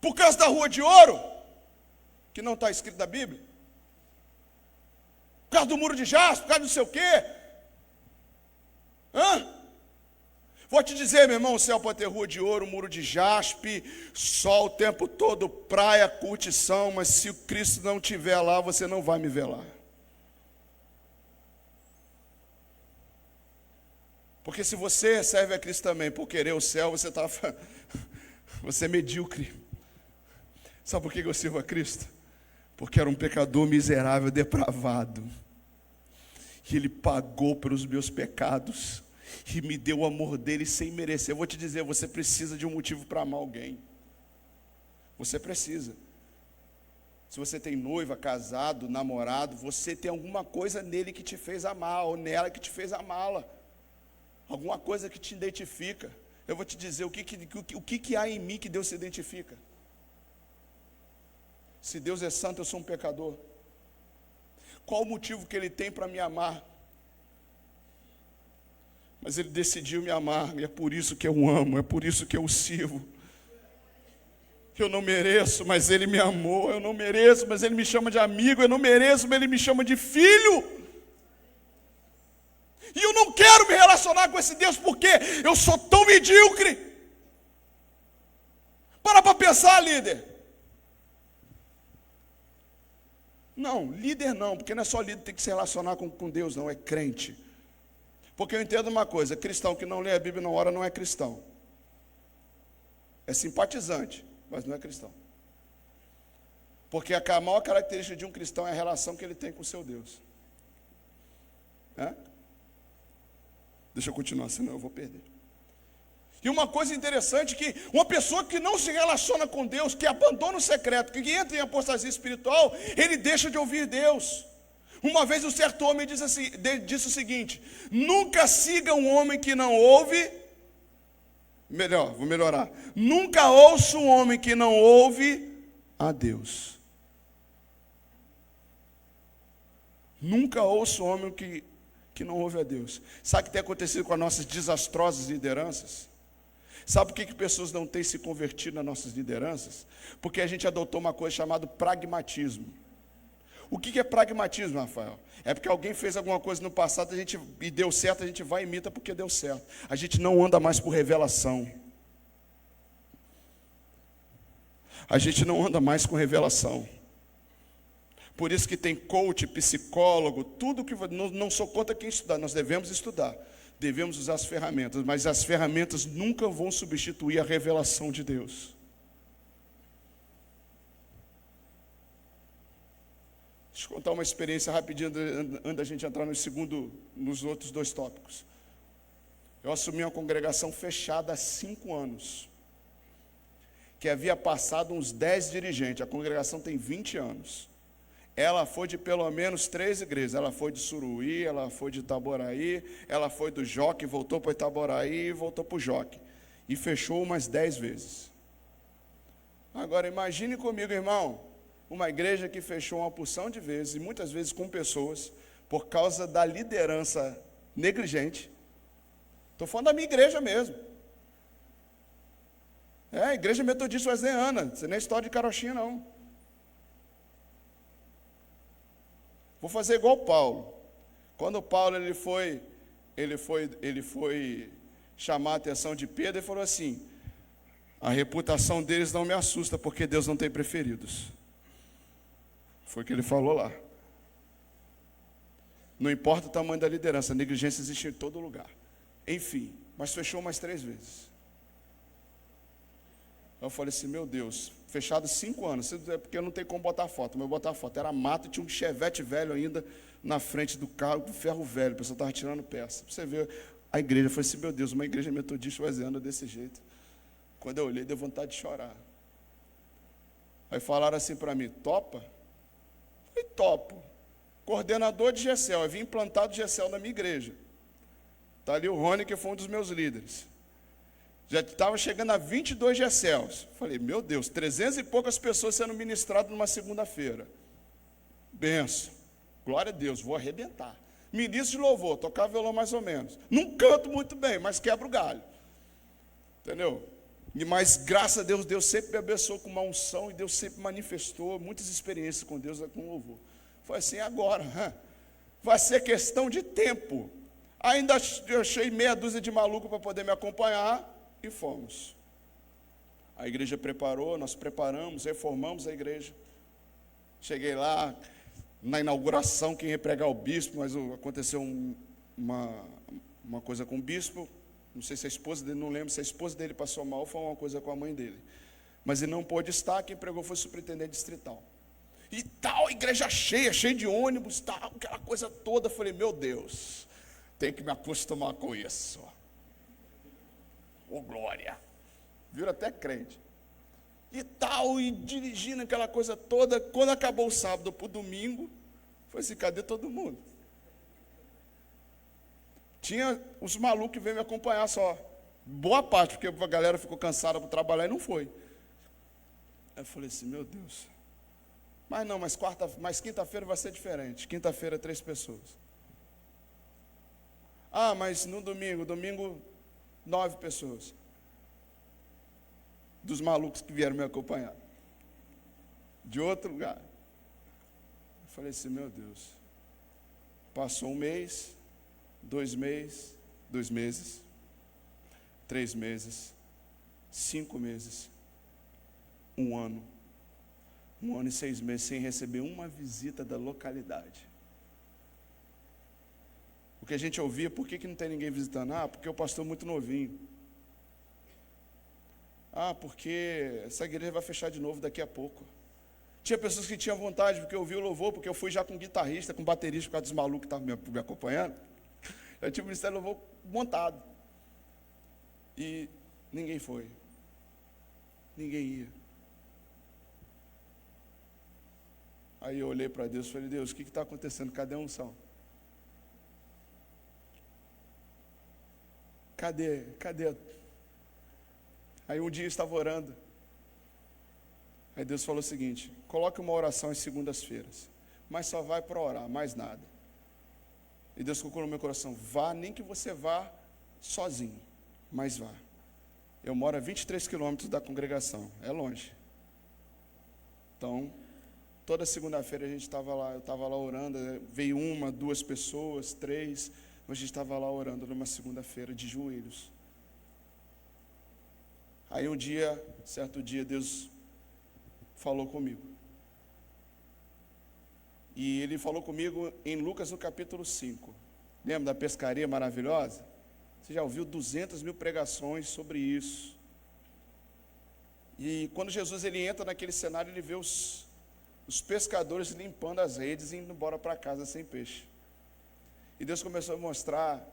Por causa da rua de ouro, que não está escrito na Bíblia? Por causa do muro de jaspe, por causa do sei o quê? Vou te dizer, meu irmão, o céu pode ter rua de ouro, muro de jaspe, sol o tempo todo, praia, curtição, mas se o Cristo não estiver lá, você não vai me ver lá. Porque se você serve a Cristo também por querer o céu, você é medíocre. Sabe por que eu sirvo a Cristo? Porque era um pecador miserável, depravado. E Ele pagou pelos meus pecados. E me deu o amor dele sem merecer. Eu vou te dizer, você precisa de um motivo para amar alguém. Você precisa. Se você tem noiva, casado, namorado, você tem alguma coisa nele que te fez amar, ou nela que te fez amá-la. Alguma coisa que te identifica. Eu vou te dizer o que há em mim que Deus se identifica. Se Deus é santo, eu sou um pecador. Qual o motivo que Ele tem para me amar? Mas Ele decidiu me amar, e é por isso que eu amo, é por isso que eu o sirvo. Eu não mereço, mas Ele me amou. Eu não mereço, mas Ele me chama de amigo. Eu não mereço, mas Ele me chama de filho. E eu não quero me relacionar com esse Deus, porque eu sou tão medíocre. Para pensar, líder. Não, líder não, porque não é só líder que tem que se relacionar com Deus, não, é crente. Porque eu entendo uma coisa, cristão que não lê a Bíblia e não ora não é cristão. É simpatizante, mas não é cristão. Porque a maior característica de um cristão é a relação que ele tem com o seu Deus. Deixa eu continuar, senão eu vou perder. E uma coisa interessante é que uma pessoa que não se relaciona com Deus, que abandona o secreto, que entra em apostasia espiritual, ele deixa de ouvir Deus. Uma vez um certo homem disse o seguinte: nunca siga um homem que não ouve. Vou melhorar. Nunca ouça um homem que não ouve a Deus. Nunca ouça um homem que não ouve a Deus. Sabe o que tem acontecido com as nossas desastrosas lideranças? Sabe por que pessoas não têm se convertido nas nossas lideranças? Porque a gente adotou uma coisa chamada pragmatismo. O que é pragmatismo, Rafael? É porque alguém fez alguma coisa no passado e deu certo, a gente vai e imita porque deu certo. A gente não anda mais por revelação. A gente não anda mais com revelação. Por isso que tem coach, psicólogo, tudo que... Não sou contra quem estudar, nós devemos estudar. Devemos usar as ferramentas, mas as ferramentas nunca vão substituir a revelação de Deus. Deixa eu contar uma experiência rapidinho antes da gente entrar nos outros dois tópicos. Eu assumi uma congregação fechada há 5 anos, que havia passado uns 10 dirigentes. A congregação tem 20 anos. Ela foi de pelo menos 3 igrejas. Ela foi de Suruí, ela foi de Itaboraí, ela foi do Joque, voltou para Itaboraí e voltou para o Joque. E fechou umas 10 vezes. Agora imagine comigo, irmão, uma igreja que fechou uma porção de vezes, e muitas vezes com pessoas, por causa da liderança negligente. Estou falando da minha igreja mesmo. A igreja metodista wesleyana, isso não é história de carochinha não. Vou fazer igual Paulo. Quando Paulo ele foi chamar a atenção de Pedro, ele falou assim: a reputação deles não me assusta, porque Deus não tem preferidos. Foi o que ele falou lá. Não importa o tamanho da liderança, a negligência existe em todo lugar. Enfim, mas fechou mais 3 vezes. Eu falei assim: meu Deus, fechado 5 anos, é porque eu não tenho como botar foto, mas eu botar foto, era mato, tinha um Chevette velho ainda na frente do carro, com ferro velho, o pessoal estava tirando peça. Você vê, a igreja, eu falei assim: meu Deus, uma igreja metodista wesleyana desse jeito. Quando eu olhei, deu vontade de chorar. Aí falaram assim para mim: topa? Eu falei: topo. Coordenador de GECEL, eu vim implantado GECEL na minha igreja. Está ali o Rony, que foi um dos meus líderes. Já estava chegando a 22 GECELs. Falei: meu Deus, 300 e poucas pessoas sendo ministradas numa segunda-feira. Benção. Glória a Deus, vou arrebentar. Ministro de louvor, tocar violão mais ou menos. Não canto muito bem, mas quebro o galho. Entendeu? Mas graças a Deus, Deus sempre me abençoou com uma unção e Deus sempre manifestou muitas experiências com Deus, com louvor. Foi assim, agora, vai ser questão de tempo. Ainda achei meia dúzia de malucos para poder me acompanhar e fomos. A igreja preparou, nós preparamos, reformamos a igreja. Cheguei lá, na inauguração, quem ia pregar o bispo, mas aconteceu uma coisa com o bispo. Não sei se a esposa dele, não lembro se a esposa dele passou mal ou foi uma coisa com a mãe dele. Mas ele não pôde estar, quem pregou foi o superintendente distrital. E tal, igreja cheia de ônibus, tal, aquela coisa toda. Falei, meu Deus, tem que me acostumar com isso. Ô glória. Viram até crente. E tal, e dirigindo aquela coisa toda. Quando acabou o sábado para o domingo, foi assim, cadê todo mundo? Tinha os malucos que veio me acompanhar só. Boa parte, porque a galera ficou cansada para trabalhar e não foi. Aí eu falei assim, meu Deus. Mas não, mas quinta-feira vai ser diferente. Quinta-feira, 3 pessoas. Ah, mas no domingo 9 pessoas. Dos malucos que vieram me acompanhar. De outro lugar. Eu falei assim, meu Deus. Passou 1 mês, 2 meses, 2 meses, 3 meses, 5 meses, 1 ano. 1 ano e 6 meses sem receber uma visita da localidade. O que a gente ouvia, por que não tem ninguém visitando? Ah, porque o pastor é muito novinho. Ah, porque essa igreja vai fechar de novo daqui a pouco. Tinha pessoas que tinham vontade, porque eu ouvi o louvor, porque eu fui já com guitarrista, com baterista, por causa dos malucos que estavam me acompanhando. Eu tinha o ministério de louvor montado. E ninguém foi. Ninguém ia. Aí eu olhei para Deus e falei, Deus, o que está acontecendo? Cadê a unção? Cadê? Aí um dia eu estava orando. Aí Deus falou o seguinte, coloque uma oração às segundas-feiras, mas só vai para orar, mais nada. E Deus colocou no meu coração, vá, nem que você vá sozinho, mas vá. Eu moro a 23 quilômetros da congregação, é longe. Então, toda segunda-feira a gente estava lá, eu estava lá orando, veio 1, 2 pessoas, 3, mas a gente estava lá orando numa segunda-feira de joelhos. Aí certo dia, Deus falou comigo. E Ele falou comigo em Lucas no capítulo 5. Lembra da pescaria maravilhosa? Você já ouviu 200 mil pregações sobre isso. E quando Jesus ele entra naquele cenário, ele vê os pescadores limpando as redes e indo embora para casa sem peixe. E Deus começou a mostrar,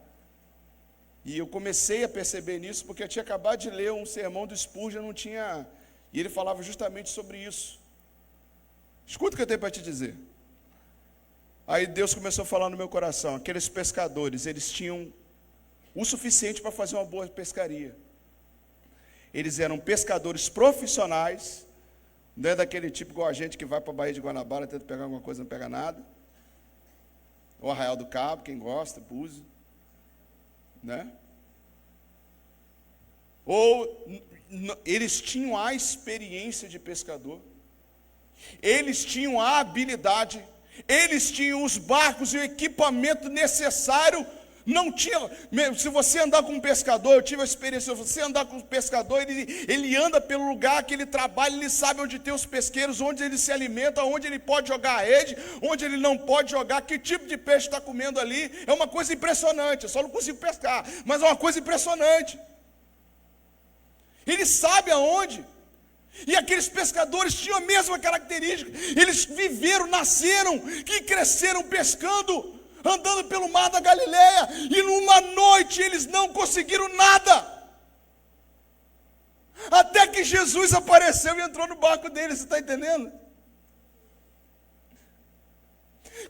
e eu comecei a perceber nisso, porque eu tinha acabado de ler um sermão do Spurgeon, e ele falava justamente sobre isso. Escuta o que eu tenho para te dizer. Aí Deus começou a falar no meu coração, aqueles pescadores, eles tinham o suficiente para fazer uma boa pescaria. Eles eram pescadores profissionais, não é daquele tipo igual a gente que vai para a Baía de Guanabara, tenta pegar alguma coisa, não pega nada. Ou Arraial do Cabo, quem gosta, Búzios, né? Ou eles tinham a experiência de pescador, eles tinham a habilidade, eles tinham os barcos e o equipamento necessário. Não tinha, se você andar com um pescador, eu tive a experiência, se você andar com um pescador, ele anda pelo lugar que ele trabalha, ele sabe onde tem os pesqueiros, onde ele se alimenta, onde ele pode jogar a rede, onde ele não pode jogar, que tipo de peixe está comendo ali. É uma coisa impressionante, eu só não consigo pescar, mas é uma coisa impressionante. Ele sabe aonde. E aqueles pescadores tinham a mesma característica, eles viveram, nasceram e cresceram pescando, andando pelo mar da Galileia, e numa noite eles não conseguiram nada, até que Jesus apareceu e entrou no barco deles. Você está entendendo?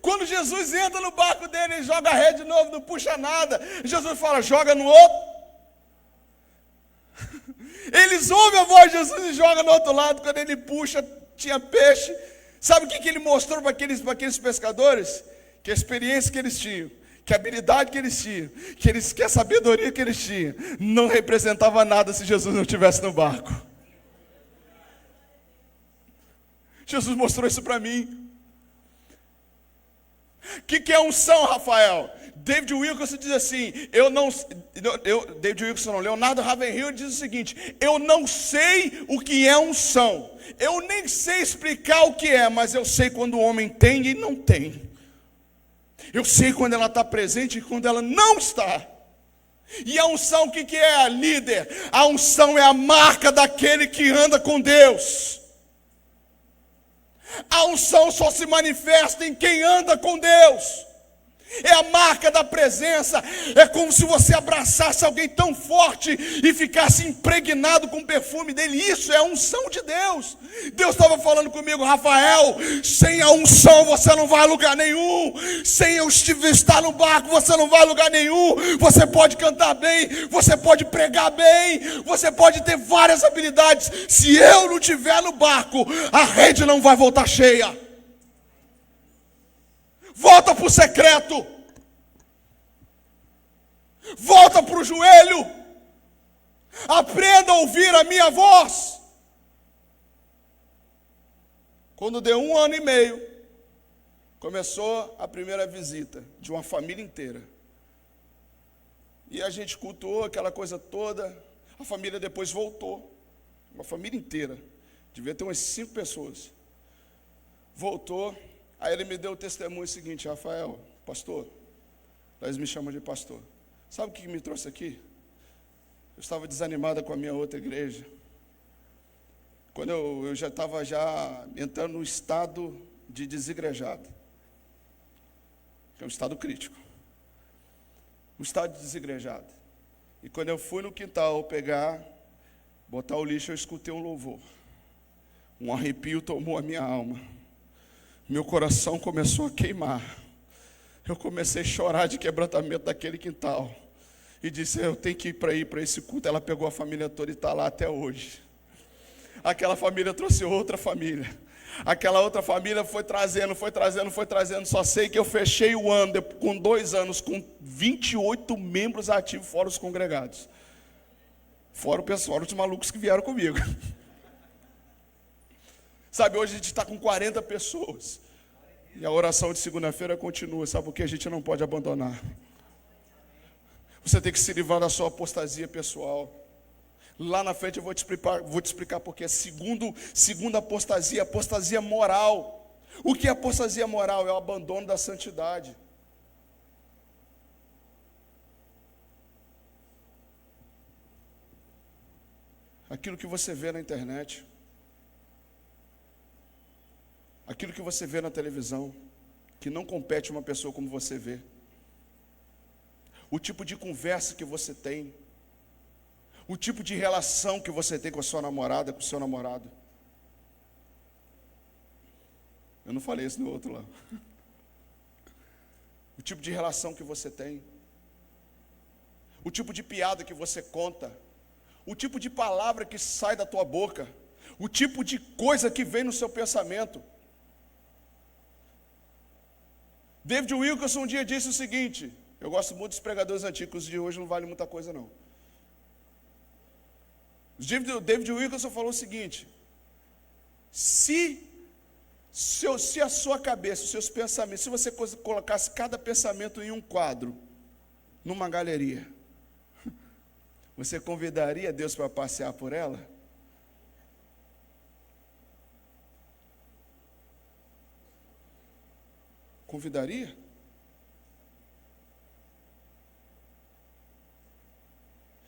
Quando Jesus entra no barco dele, ele joga a rede de novo, não puxa nada. Jesus fala, joga no outro. Eles ouvem a voz de Jesus e jogam no outro lado. Quando ele puxa, tinha peixe. Sabe o que ele mostrou para aqueles pescadores? Que a experiência que eles tinham, que a habilidade que eles tinham, que a sabedoria que eles tinham, não representava nada se Jesus não estivesse no barco. Jesus mostrou isso para mim. O que é unção, Rafael? David Wilkerson diz assim, Leonardo Ravenhill diz o seguinte: eu não sei o que é unção, eu nem sei explicar o que é, mas eu sei quando o homem tem e não tem. Eu sei quando ela está presente e quando ela não está. E a unção, o que é, líder? A unção é a marca daquele que anda com Deus. A unção só se manifesta em quem anda com Deus. É a marca da presença. É como se você abraçasse alguém tão forte e ficasse impregnado com o perfume dele. Isso é a unção de Deus. Deus estava falando comigo: Rafael, sem a unção você não vai a lugar nenhum. Sem eu estar no barco você não vai a lugar nenhum. Você pode cantar bem, você pode pregar bem, você pode ter várias habilidades. Se eu não estiver no barco, a rede não vai voltar cheia. Volta para o secreto. Volta para o joelho. Aprenda a ouvir a minha voz. Quando deu 1 ano e meio, começou a primeira visita de uma família inteira. E a gente cultuou aquela coisa toda. A família depois voltou. Uma família inteira. Devia ter umas 5 pessoas. Voltou. Aí ele me deu o testemunho seguinte: Rafael, pastor, eles me chamam de pastor. Sabe o que me trouxe aqui? Eu estava desanimada com a minha outra igreja. Quando eu já estava entrando no estado de desigrejado. Que é um estado crítico. Um estado de desigrejado. E quando eu fui no quintal botar o lixo, eu escutei um louvor. Um arrepio tomou a minha alma. Meu coração começou a queimar. Eu comecei a chorar de quebrantamento daquele quintal. E disse: eu tenho que ir para esse culto. Ela pegou a família toda e está lá até hoje. Aquela família trouxe outra família. Aquela outra família foi trazendo. Só sei que eu fechei o ano com 2 anos, com 28 membros ativos, fora os congregados. Fora o pessoal, os malucos que vieram comigo. Sabe, hoje a gente está com 40 pessoas. E a oração de segunda-feira continua. Sabe por que a gente não pode abandonar? Você tem que se livrar da sua apostasia pessoal. Lá na frente eu vou te explicar porque segunda apostasia, apostasia moral. O que é apostasia moral? É o abandono da santidade. Aquilo que você vê na internet, aquilo que você vê na televisão, que não compete uma pessoa como você vê. O tipo de conversa que você tem. O tipo de relação que você tem com a sua namorada, com o seu namorado. Eu não falei isso no outro lá. O tipo de relação que você tem. O tipo de piada que você conta. O tipo de palavra que sai da tua boca. O tipo de coisa que vem no seu pensamento. David Wilkerson um dia disse o seguinte: eu gosto muito dos pregadores antigos, de hoje não vale muita coisa não. David Wilkerson falou o seguinte: se a sua cabeça, os seus pensamentos, se você colocasse cada pensamento em um quadro, numa galeria, você convidaria Deus para passear por ela? Convidaria?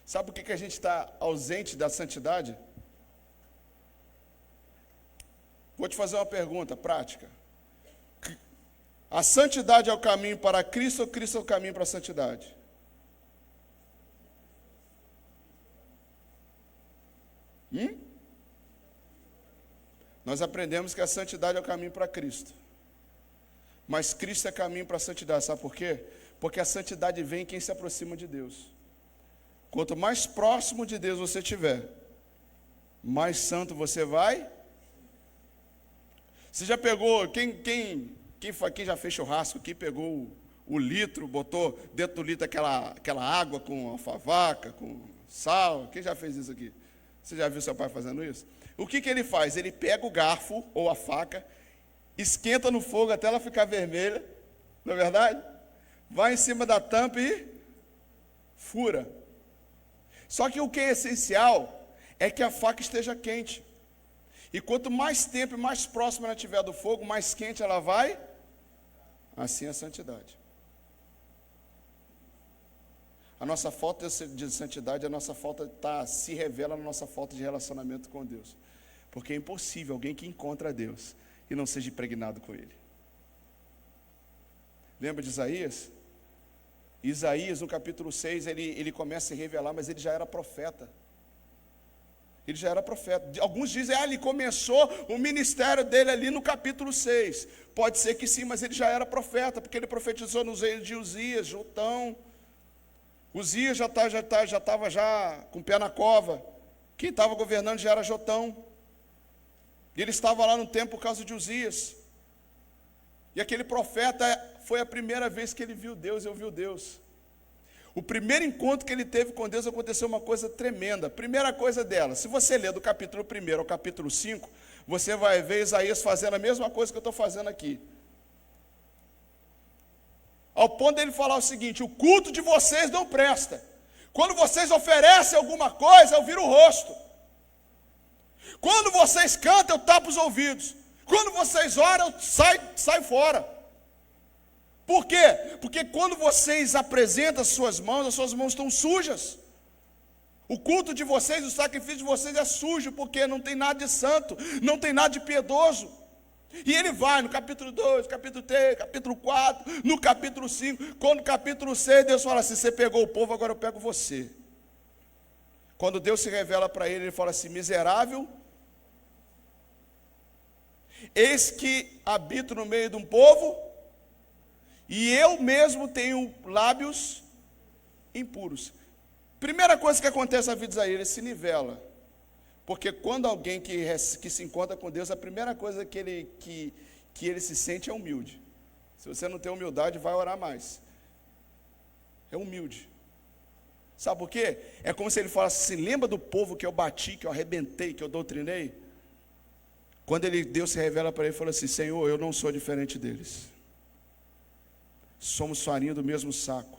Sabe por que a gente está ausente da santidade? Vou te fazer uma pergunta prática. A santidade é o caminho para Cristo ou Cristo é o caminho para a santidade? Nós aprendemos que a santidade é o caminho para Cristo. Mas Cristo é caminho para a santidade. Sabe por quê? Porque a santidade vem em quem se aproxima de Deus. Quanto mais próximo de Deus você estiver, mais santo você vai. Você já pegou, quem já fez churrasco aqui, pegou o litro, botou dentro do litro aquela água com alfavaca, com sal. Quem já fez isso aqui? Você já viu seu pai fazendo isso? O que ele faz? Ele pega o garfo ou a faca, esquenta no fogo até ela ficar vermelha, não é verdade? Vai em cima da tampa e fura. Só que o que é essencial é que a faca esteja quente. E quanto mais tempo e mais próxima ela estiver do fogo, mais quente ela vai. Assim é a santidade. A nossa falta de santidade, a nossa falta se revela na nossa falta de relacionamento com Deus. Porque é impossível alguém que encontra Deus e não seja impregnado com Ele. Lembra de Isaías? Isaías, no capítulo 6, ele começa a se revelar, mas ele já era profeta. Ele já era profeta. Alguns dizem, ele começou o ministério dele ali no capítulo 6. Pode ser que sim, mas ele já era profeta, porque ele profetizou nos reinos de Uzias, Jotão. Uzias já estava com o pé na cova. Quem estava governando já era Jotão. E ele estava lá no templo por causa de Uzias. E aquele profeta foi a primeira vez que ele viu Deus e ouviu Deus. O primeiro encontro que ele teve com Deus aconteceu uma coisa tremenda. Primeira coisa dela, se você ler do capítulo 1 ao capítulo 5, você vai ver Isaías fazendo a mesma coisa que eu estou fazendo aqui. Ao ponto dele falar o seguinte: o culto de vocês não presta. Quando vocês oferecem alguma coisa, eu viro o rosto. Quando vocês cantam, eu tapo os ouvidos. Quando vocês oram, eu saio fora. Por quê? Porque quando vocês apresentam as suas mãos estão sujas. O culto de vocês, o sacrifício de vocês é sujo, porque não tem nada de santo, não tem nada de piedoso. E ele vai no capítulo 2, capítulo 3, capítulo 4, no capítulo 5, quando no capítulo 6, Deus fala assim: você pegou o povo, agora eu pego você. Quando Deus se revela para ele, ele fala assim: miserável, eis que habito no meio de um povo, e eu mesmo tenho lábios impuros. Primeira coisa que acontece na vida de Isaías, ele se nivela. Porque quando alguém que se encontra com Deus, a primeira coisa que ele se sente é humilde. Se você não tem humildade, vai orar mais. É humilde. Sabe por quê? É como se ele falasse assim: lembra do povo que eu bati, que eu arrebentei, que eu doutrinei? Quando Deus se revela para ele, ele fala assim: Senhor, eu não sou diferente deles. Somos farinha do mesmo saco.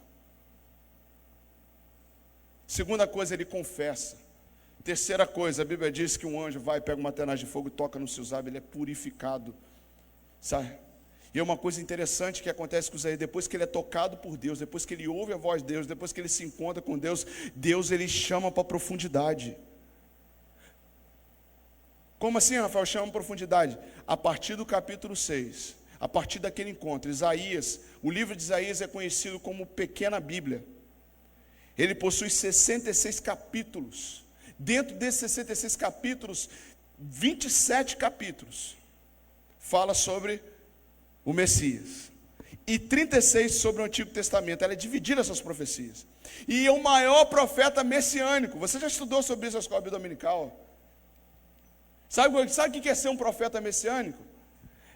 Segunda coisa, ele confessa. Terceira coisa, a Bíblia diz que um anjo vai, pega uma tenaz de fogo e toca no seu lábio, ele é purificado. Sabe? E é uma coisa interessante que acontece com Isaías: depois que ele é tocado por Deus, depois que ele ouve a voz de Deus, depois que ele se encontra com Deus, Deus ele chama para a profundidade. Como assim, Rafael, chama para profundidade? A partir do capítulo 6, a partir daquele encontro, Isaías, o livro de Isaías é conhecido como Pequena Bíblia. Ele possui 66 capítulos. Dentro desses 66 capítulos, 27 capítulos fala sobre o Messias. E 36 sobre o Antigo Testamento. Ela é dividida essas profecias. E é o maior profeta messiânico. Você já estudou sobre isso na escola dominical? Sabe o que é ser um profeta messiânico?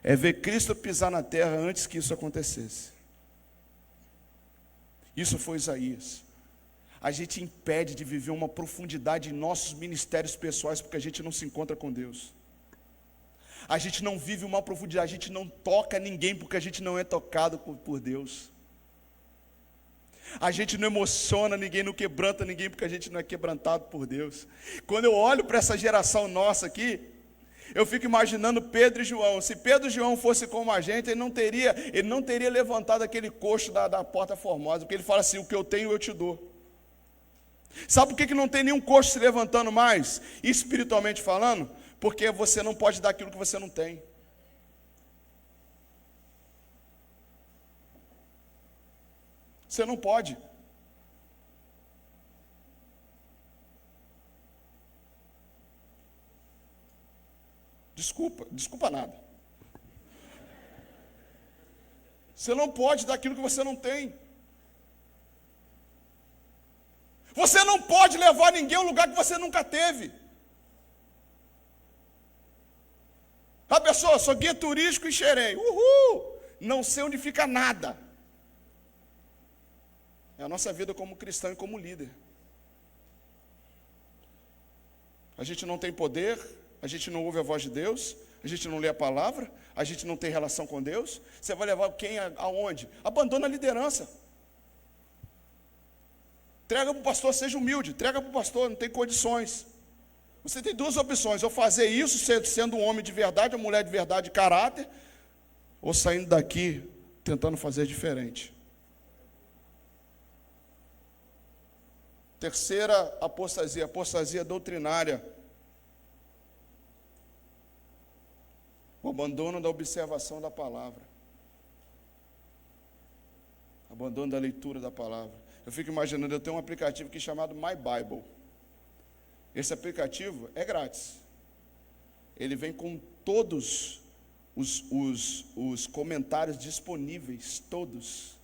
É ver Cristo pisar na terra antes que isso acontecesse. Isso foi Isaías. A gente impede de viver uma profundidade em nossos ministérios pessoais porque a gente não se encontra com Deus. A gente não vive uma profundidade, a gente não toca ninguém porque a gente não é tocado por Deus. A gente não emociona ninguém, não quebranta ninguém porque a gente não é quebrantado por Deus. Quando eu olho para essa geração nossa aqui, eu fico imaginando Pedro e João. Se Pedro e João fossem como a gente, ele não teria levantado aquele coxo da Porta Formosa, porque ele fala assim: o que eu tenho eu te dou. Sabe por que não tem nenhum coxo se levantando mais, espiritualmente falando? Porque você não pode dar aquilo que você não tem. Você não pode. Desculpa nada. Você não pode dar aquilo que você não tem. Você não pode levar ninguém a um lugar que você nunca teve. A pessoa, sou guia turístico em Xerém. Uhul! Não sei onde fica nada. É a nossa vida como cristão e como líder. A gente não tem poder, a gente não ouve a voz de Deus, a gente não lê a palavra, a gente não tem relação com Deus. Você vai levar quem aonde? Abandona a liderança. Entrega para o pastor, seja humilde, entrega para o pastor, não tem condições. Você tem duas opções: ou fazer isso sendo um homem de verdade, uma mulher de verdade, de caráter, ou saindo daqui tentando fazer diferente. Terceira apostasia, apostasia doutrinária. O abandono da observação da palavra. Abandono da leitura da palavra. Eu fico imaginando, eu tenho um aplicativo aqui chamado My Bible. Esse aplicativo é grátis. Ele vem com todos os comentários disponíveis, todos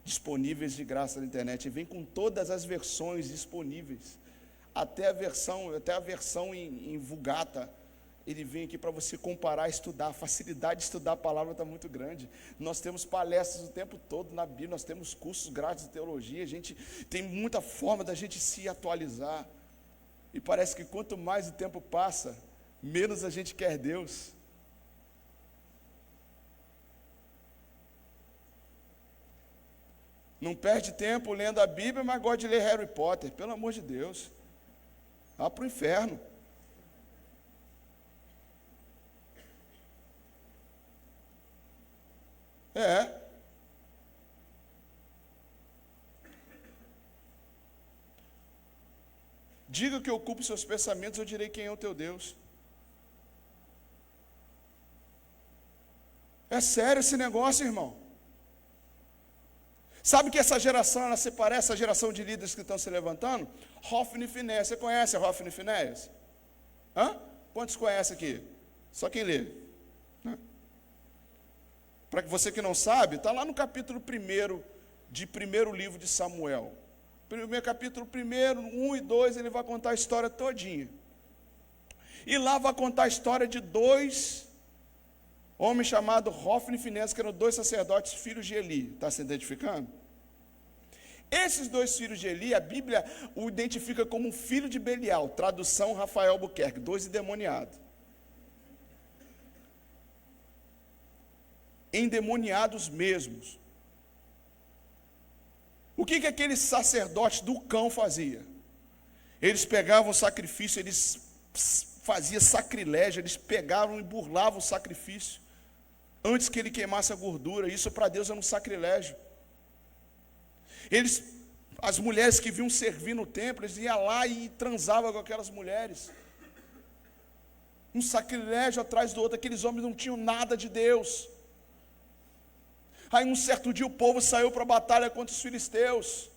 disponíveis de graça na internet. Ele vem com todas as versões disponíveis, até a versão em Vulgata. Ele vem aqui para você comparar, estudar. A facilidade de estudar a palavra está muito grande. Nós temos palestras o tempo todo na Bíblia, nós temos cursos grátis de teologia, a gente tem muita forma da gente se atualizar. E parece que quanto mais o tempo passa, menos a gente quer Deus. Não perde tempo lendo a Bíblia, mas gosta de ler Harry Potter. Pelo amor de Deus. Vá para o inferno. Diga que ocupe seus pensamentos, eu direi quem é o teu Deus. É sério esse negócio, irmão. Sabe que essa geração, ela se parece a geração de líderes que estão se levantando? Hofni e Finéias. Você conhece a Hofni e Finéias? Quantos conhecem aqui? Só quem lê. Para você que não sabe, está lá no capítulo 1 de primeiro livro de Samuel. Primeiro capítulo 1, 1 e 2, ele vai contar a história todinha. E lá vai contar a história de dois homens chamados Hofni e Finéias, que eram dois sacerdotes, filhos de Eli. Está se identificando? Esses dois filhos de Eli, a Bíblia o identifica como um filho de Belial, tradução Rafael Albuquerque, dois endemoniados. Endemoniados mesmos. O que aqueles sacerdotes do cão faziam? Eles pegavam o sacrifício, eles faziam sacrilégio, eles pegavam e burlavam o sacrifício, antes que ele queimasse a gordura. Isso para Deus era um sacrilégio. As mulheres que vinham servir no templo, eles iam lá e transavam com aquelas mulheres. Um sacrilégio atrás do outro. Aqueles homens não tinham nada de Deus. Aí um certo dia o povo saiu para a batalha contra os filisteus.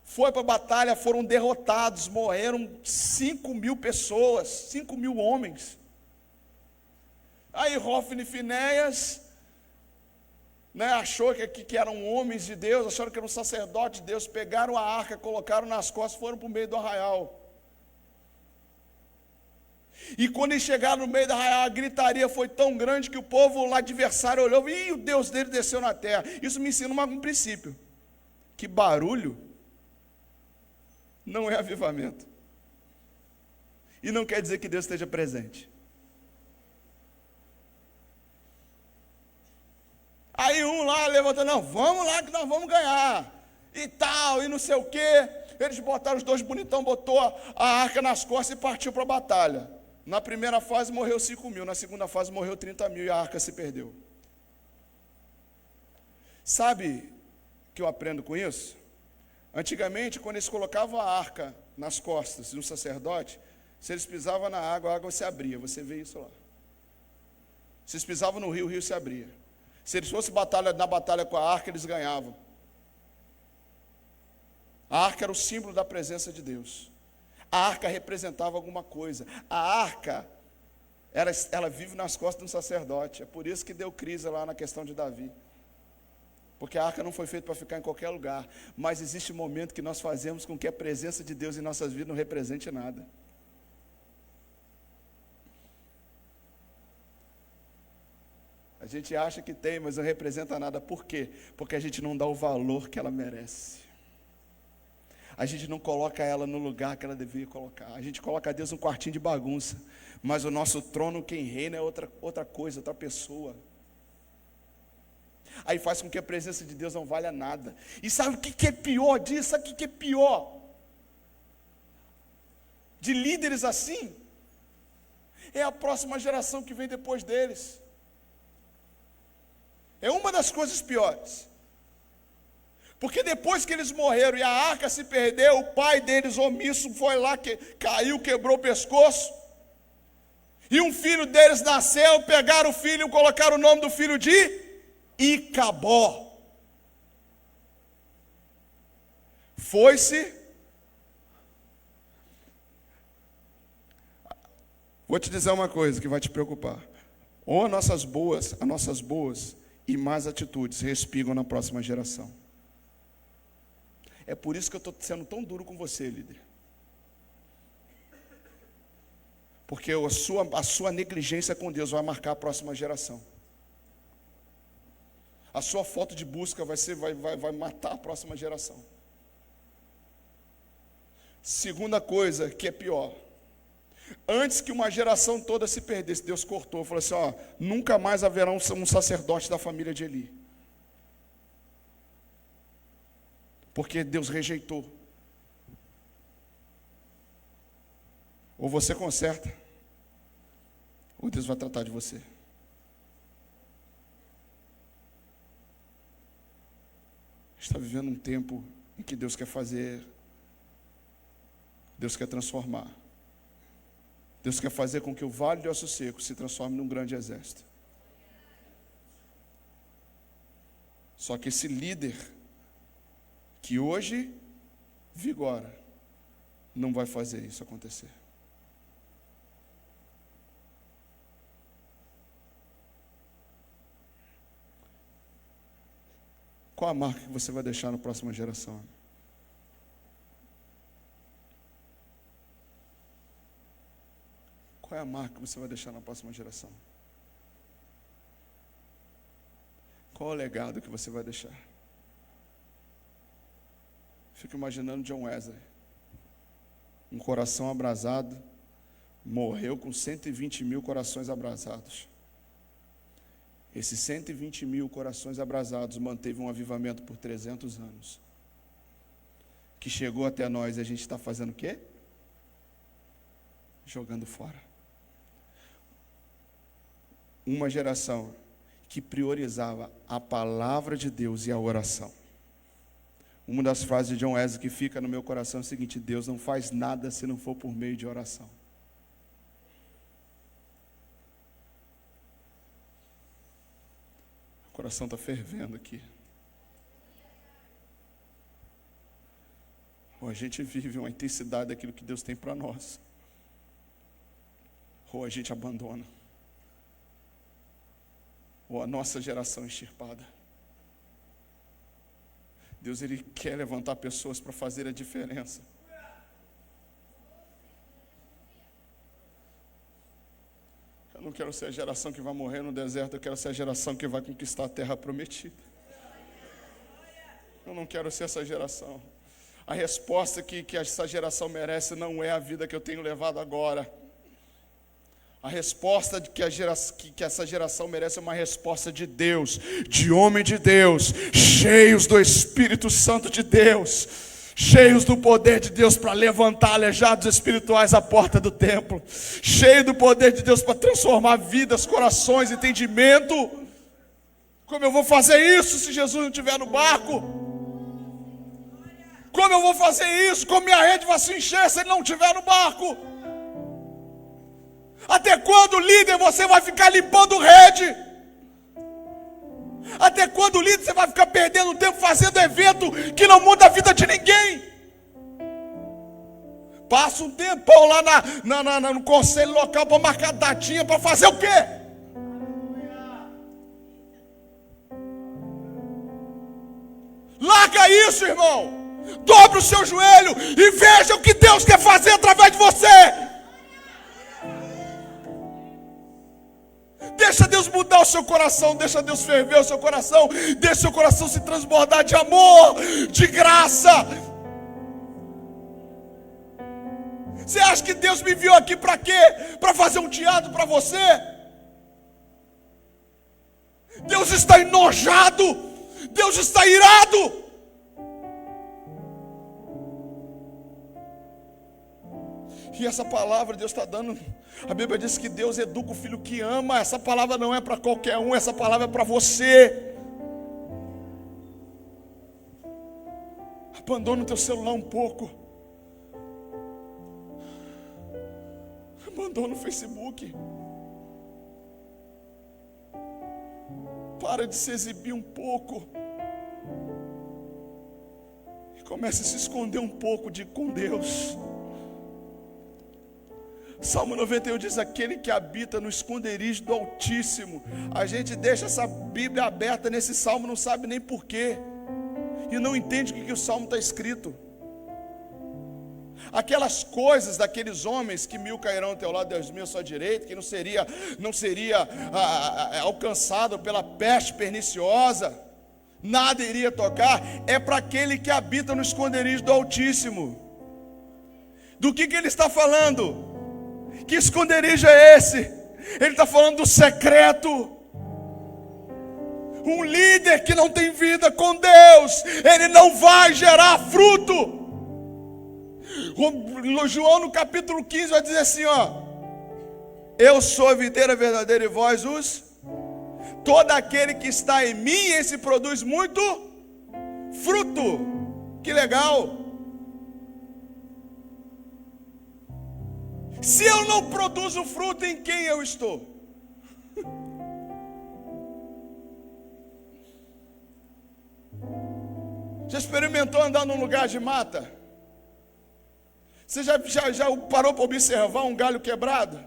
Foi para a batalha, foram derrotados, morreram 5.000 pessoas, 5.000 homens. Aí Hofni e Finéias, achou que eram homens de Deus, acharam que eram sacerdotes de Deus, pegaram a arca, colocaram nas costas, foram para o meio do arraial. E quando eles chegaram no meio do arraial, a gritaria foi tão grande que o povo lá adversário olhou, e o Deus dele desceu na terra. Isso me ensina um princípio, que barulho não é avivamento. E não quer dizer que Deus esteja presente. Aí um lá levantou, não, vamos lá que nós vamos ganhar. E tal, e não sei o quê. Eles botaram os dois bonitão, botou a arca nas costas e partiu para a batalha. Na primeira fase morreu 5.000, na segunda fase morreu 30.000 e a arca se perdeu. Sabe o que eu aprendo com isso? Antigamente, quando eles colocavam a arca nas costas de um sacerdote, se eles pisavam na água, a água se abria. Você vê isso lá. Se eles pisavam no rio, o rio se abria. Se eles fossem na batalha com a arca, eles ganhavam. A arca era o símbolo da presença de Deus. A arca representava alguma coisa. A arca, ela vive nas costas de um sacerdote. É por isso que deu crise lá na questão de Davi. Porque a arca não foi feita para ficar em qualquer lugar. Mas existe um momento que nós fazemos com que a presença de Deus em nossas vidas não represente nada. A gente acha que tem, mas não representa nada. Por quê? Porque a gente não dá o valor que ela merece. A gente não coloca ela no lugar que ela deveria colocar. A gente coloca Deus num quartinho de bagunça. Mas o nosso trono, quem reina é outra coisa, outra pessoa. Aí faz com que a presença de Deus não valha nada. E sabe o que é pior disso? Sabe o que é pior? De líderes assim? É a próxima geração que vem depois deles. É uma das coisas piores. Porque depois que eles morreram e a arca se perdeu, o pai deles, omisso, foi lá, caiu, quebrou o pescoço. E um filho deles nasceu, pegaram o filho e colocaram o nome do filho de Icabó. Foi-se. Vou te dizer uma coisa que vai te preocupar. Ou as nossas boas e más atitudes respingam na próxima geração. É por isso que eu estou sendo tão duro com você, líder. Porque a sua negligência com Deus vai marcar a próxima geração. A sua falta de busca vai matar a próxima geração. Segunda coisa que é pior. Antes que uma geração toda se perdesse, Deus cortou, falou assim, nunca mais haverá um sacerdote da família de Eli. Porque Deus rejeitou. Ou você conserta, ou Deus vai tratar de você. Está vivendo um tempo em que Deus quer fazer, Deus quer transformar. Deus quer fazer com que o vale de ossos secos se transforme num grande exército. Só que esse líder, que hoje vigora, não vai fazer isso acontecer. Qual a marca que você vai deixar na próxima geração? Qual é a marca que você vai deixar na próxima geração? Qual é o legado que você vai deixar? Fico imaginando John Wesley, um coração abrasado, morreu com 120 mil corações abrasados. Esses 120 mil corações abrasados manteve um avivamento por 300 anos. Que chegou até nós e a gente está fazendo o quê? Jogando fora. Uma geração que priorizava a palavra de Deus e a oração. Uma das frases de John Wesley que fica no meu coração é o seguinte: Deus não faz nada se não for por meio de oração. O coração está fervendo aqui. Ou a gente vive uma intensidade daquilo que Deus tem para nós, ou a gente abandona, ou a nossa geração é extirpada. Deus, Ele quer levantar pessoas para fazer a diferença. Eu não quero ser a geração que vai morrer no deserto, eu quero ser a geração que vai conquistar a terra prometida. Eu não quero ser essa geração. A resposta que essa geração merece não é a vida que eu tenho levado agora. A resposta que essa geração merece é uma resposta de Deus, de homem de Deus, cheios do Espírito Santo de Deus, cheios do poder de Deus para levantar aleijados espirituais à porta do templo, cheio do poder de Deus para transformar vidas, corações, entendimento. Como eu vou fazer isso se Jesus não estiver no barco? Como eu vou fazer isso? Como minha rede vai se encher se ele não estiver no barco? Até quando, líder, você vai ficar limpando rede? Até quando, líder, você vai ficar perdendo tempo fazendo evento que não muda a vida de ninguém? Passa um tempão lá no conselho local para marcar datinha para fazer o quê? Larga isso, irmão. Dobre o seu joelho e veja o que Deus quer fazer através de você. Deixa Deus mudar o seu coração, deixa Deus ferver o seu coração, deixa o seu coração se transbordar de amor, de graça. Você acha que Deus me enviou aqui para quê? Para fazer um teatro para você? Deus está enojado, Deus está irado. E essa palavra Deus está dando. A Bíblia diz que Deus educa o filho que ama. Essa palavra não é para qualquer um, essa palavra é para você. Abandona o teu celular um pouco. Abandona o Facebook. Para de se exibir um pouco. E comece a se esconder um pouco com Deus. Salmo 91 diz: aquele que habita no esconderijo do Altíssimo. A gente deixa essa Bíblia aberta nesse salmo, não sabe nem porquê, e não entende o que o salmo está escrito. Aquelas coisas daqueles homens, que 1000 cairão ao teu lado, 10.000 à sua direita, que não seria alcançado pela peste perniciosa, nada iria tocar, é para aquele que habita no esconderijo do Altíssimo. Do que ele está falando? Que esconderijo é esse? Ele está falando do secreto. Um líder que não tem vida com Deus, ele não vai gerar fruto. João no capítulo 15 vai dizer assim, eu sou a videira verdadeira e vós os. Todo aquele que está em mim, esse produz muito fruto. Que legal. Se eu não produzo fruto, em quem eu estou? Já experimentou andar num lugar de mata? Você já parou para observar um galho quebrado?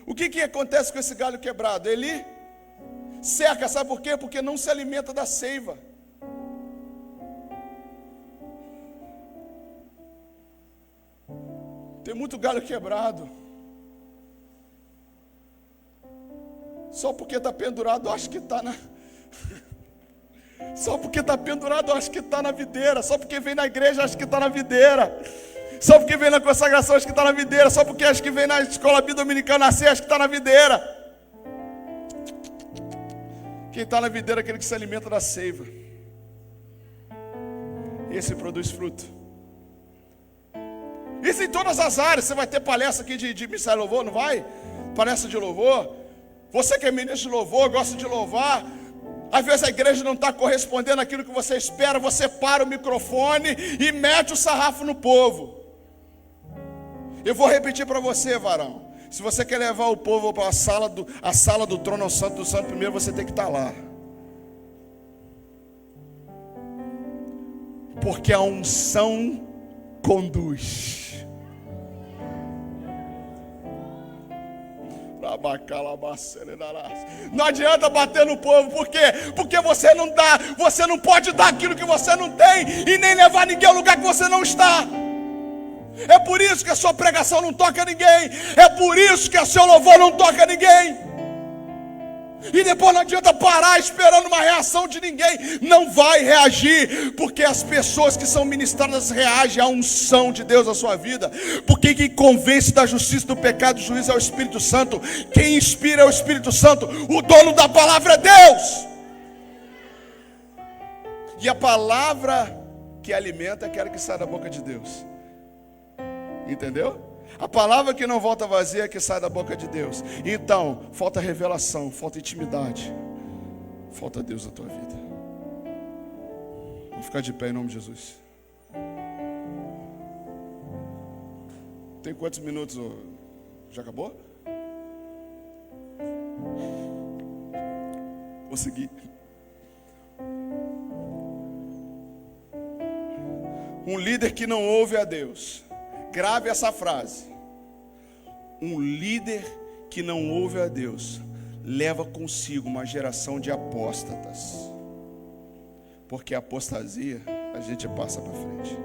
O que acontece com esse galho quebrado? Ele seca, sabe por quê? Porque não se alimenta da seiva. Tem muito galho quebrado. Só porque está pendurado, acho que está na... Só porque está pendurado, acho que está na videira. Só porque vem na igreja, acho que está na videira. Só porque vem na consagração, acho que está na videira. Só porque acho que vem na escola dominical nascer, acho que está na videira. Quem está na videira é aquele que se alimenta da seiva. Esse produz fruto. Isso em todas as áreas. Você vai ter palestra aqui de missa e louvor, não vai? Palestra de louvor. Você que é ministro de louvor, gosta de louvar. Às vezes a igreja não está correspondendo àquilo que você espera. Você para o microfone e mete o sarrafo no povo. Eu vou repetir para você, varão. Se você quer levar o povo para a sala do trono ao santo do santo, primeiro você tem que estar lá. Porque a unção conduz. Não adianta bater no povo. Por quê? Porque você não pode dar aquilo que você não tem, e nem levar ninguém ao lugar que você não está. É por isso que a sua pregação não toca ninguém. É por isso que o seu louvor não toca ninguém. E depois não adianta parar esperando uma reação de ninguém. Não vai reagir, porque as pessoas que são ministradas reagem à unção de Deus na sua vida. Porque quem convence da justiça, do pecado e do juízo é o Espírito Santo. Quem inspira é o Espírito Santo. O dono da palavra é Deus. E a palavra que alimenta é aquela que sai da boca de Deus. Entendeu? A palavra que não volta vazia é que sai da boca de Deus. Então, falta revelação, falta intimidade, falta Deus na tua vida. Vamos ficar de pé em nome de Jesus. Tem quantos minutos? Já acabou? Vou seguir. Um líder que não ouve a Deus. Grave essa frase. Um líder que não ouve a Deus leva consigo uma geração de apóstatas. Porque a apostasia a gente passa para frente.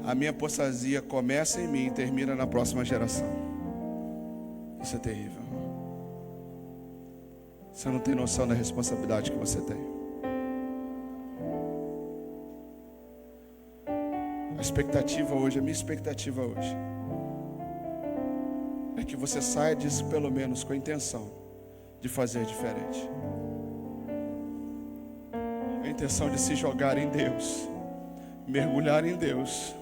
A minha apostasia começa em mim e termina na próxima geração. Isso é terrível. Você não tem noção da responsabilidade que você tem. A expectativa hoje, a minha expectativa hoje, é que você saia disso pelo menos com a intenção de fazer diferente. A intenção de se jogar em Deus, mergulhar em Deus.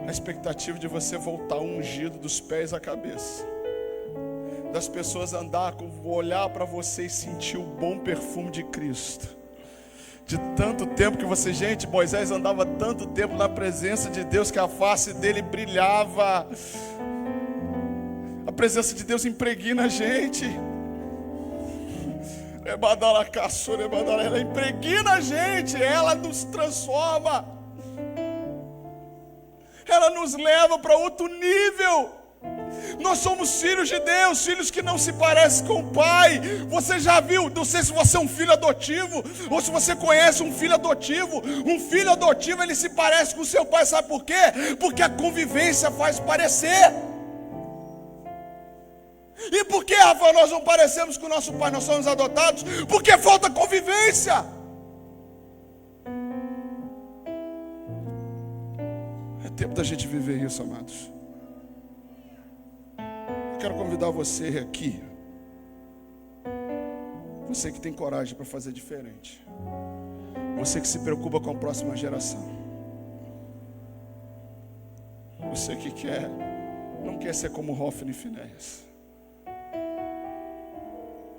A expectativa de você voltar ungido dos pés à cabeça. Das pessoas olhar para você e sentir o bom perfume de Cristo. De tanto tempo que você, gente, Moisés andava tanto tempo na presença de Deus que a face dele brilhava. A presença de Deus impregna a gente. Ela impregna a gente, ela nos transforma. Ela nos leva para outro nível. Nós somos filhos de Deus, filhos que não se parecem com o Pai. Você já viu, não sei se você é um filho adotivo, ou se você conhece um filho adotivo. Um filho adotivo, ele se parece com o seu pai, sabe por quê? Porque a convivência faz parecer. E por que, Rafa, nós não parecemos com o nosso pai, nós somos adotados? Porque falta convivência. É tempo da gente viver isso, amados. Quero convidar você aqui, você que tem coragem para fazer diferente, você que se preocupa com a próxima geração, você que não quer ser como Hofni e Finéias,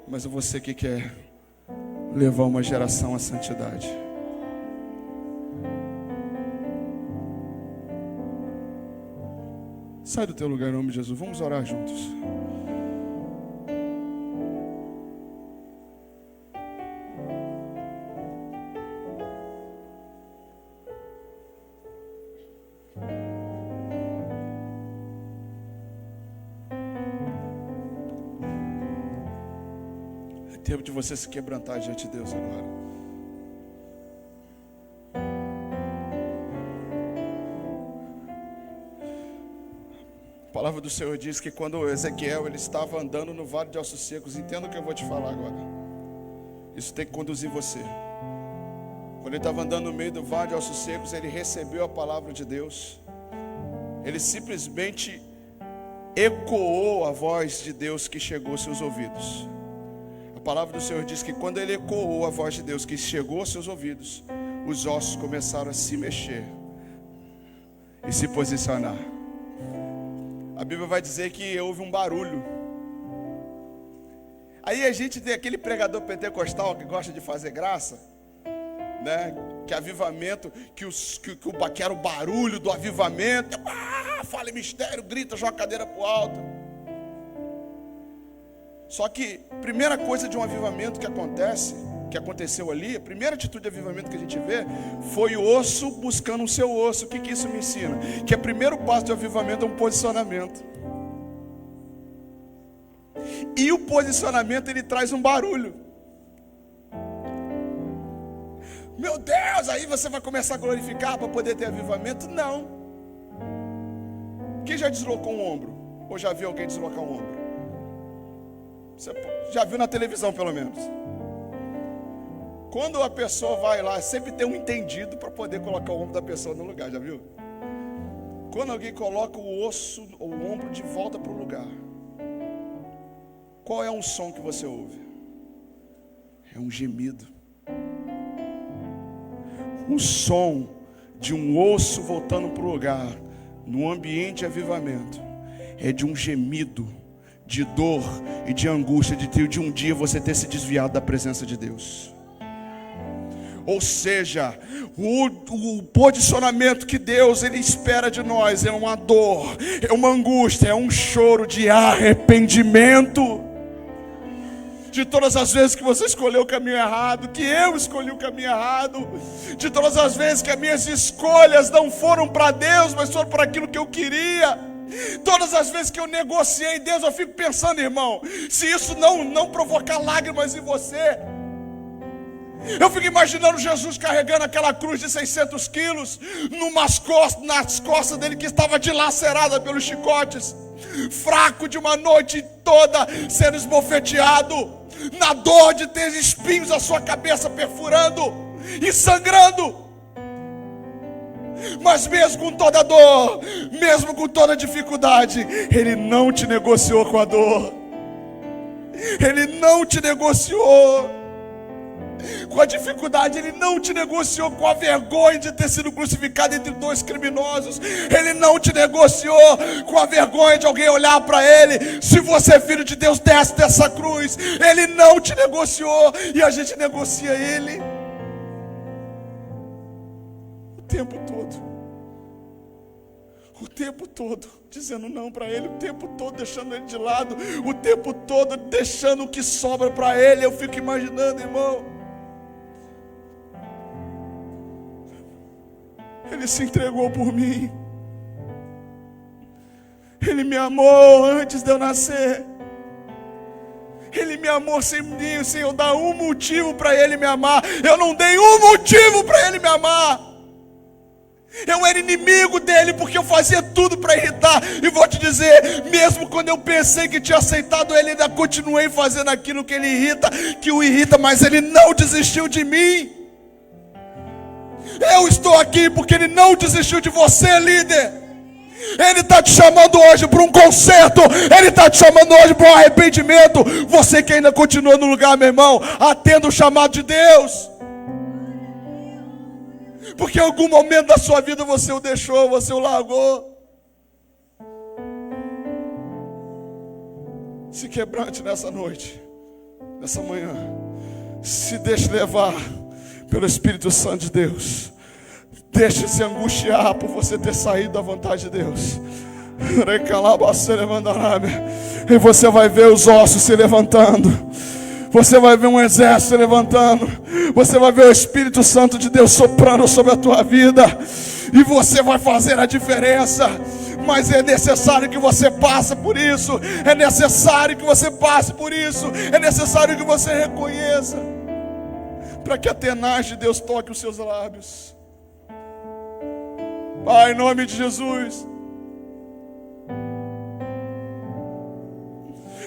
mas é você que quer levar uma geração à santidade. Sai do teu lugar em nome de Jesus, vamos orar juntos. É tempo de você se quebrantar diante de Deus agora. A palavra do Senhor diz que quando Ezequiel ele estava andando no vale de ossos secos, entenda o que eu vou te falar agora. Isso tem que conduzir você. Quando ele estava andando no meio do vale de ossos secos, ele recebeu a palavra de Deus. Ele simplesmente ecoou a voz de Deus que chegou aos seus ouvidos. A palavra do Senhor diz que quando ele ecoou a voz de Deus que chegou aos seus ouvidos, os ossos começaram a se mexer e se posicionar. A Bíblia vai dizer que houve um barulho. Aí a gente tem aquele pregador pentecostal que gosta de fazer graça, né? Que avivamento, que era o barulho do avivamento. Fala em mistério, grita, joga a cadeira para o alto. Só que a primeira coisa de um avivamento que aconteceu ali, a primeira atitude de avivamento que a gente vê, foi o osso buscando o seu osso. O que isso me ensina? Que o primeiro passo de avivamento é um posicionamento. E o posicionamento, ele traz um barulho. Meu Deus, aí você vai começar a glorificar para poder ter avivamento? Não. Quem já deslocou um ombro? Ou já viu alguém deslocar um ombro? Você já viu na televisão, pelo menos. Quando a pessoa vai lá, sempre tem um entendido para poder colocar o ombro da pessoa no lugar, já viu? Quando alguém coloca o osso ou o ombro de volta para o lugar, qual é um som que você ouve? É um gemido. O som de um osso voltando para o lugar, no ambiente de avivamento, é de um gemido, de dor e de angústia, de um dia você ter se desviado da presença de Deus. Ou seja, o posicionamento que Deus ele espera de nós é uma dor, é uma angústia, é um choro de arrependimento. De todas as vezes que você escolheu o caminho errado, que eu escolhi o caminho errado, de todas as vezes que as minhas escolhas não foram para Deus, mas foram para aquilo que eu queria. Todas as vezes que eu negociei Deus, eu fico pensando, irmão, se isso não provocar lágrimas em você. Eu fico imaginando Jesus carregando aquela cruz de 600 quilos nas costas dele que estava dilacerada pelos chicotes. fraco de uma noite toda, sendo esbofeteado, na dor de ter espinhos a sua cabeça perfurando e sangrando. Mas mesmo com toda a dor, mesmo com toda a dificuldade, Ele não te negociou com a dor. Ele não te negociou com a dificuldade. Ele não te negociou com a vergonha de ter sido crucificado entre dois criminosos. Ele não te negociou com a vergonha de alguém olhar para ele: se você é filho de Deus, desce dessa cruz. Ele não te negociou, e a gente negocia Ele o tempo todo, dizendo não para Ele, o tempo todo deixando Ele de lado, o tempo todo deixando o que sobra para Ele. Eu fico imaginando, irmão, Ele se entregou por mim, Ele me amou antes de eu nascer, Ele me amou sem eu dar um motivo para Ele me amar. Eu não dei um motivo para Ele me amar. Eu era inimigo dele porque eu fazia tudo para irritar. E vou te dizer, mesmo quando eu pensei que tinha aceitado ele, ainda continuei fazendo aquilo que o irrita, mas ele não desistiu de mim. Eu estou aqui porque ele não desistiu de você, líder. Ele está te chamando hoje para um conserto. Ele está te chamando hoje para um arrependimento. Você que ainda continua no lugar, meu irmão, atenda o chamado de Deus. Porque em algum momento da sua vida você o deixou, você o largou. Se quebrante nessa noite, nessa manhã. Se deixe levar pelo Espírito Santo de Deus. Deixe se angustiar por você ter saído da vontade de Deus. E você vai ver os ossos se levantando. Você vai ver um exército se levantando. Você vai ver o Espírito Santo de Deus soprando sobre a tua vida. E você vai fazer a diferença. Mas é necessário que você passe por isso. É necessário que você passe por isso. É necessário que você reconheça, para que a tenaz de Deus toque os seus lábios. Pai, em nome de Jesus,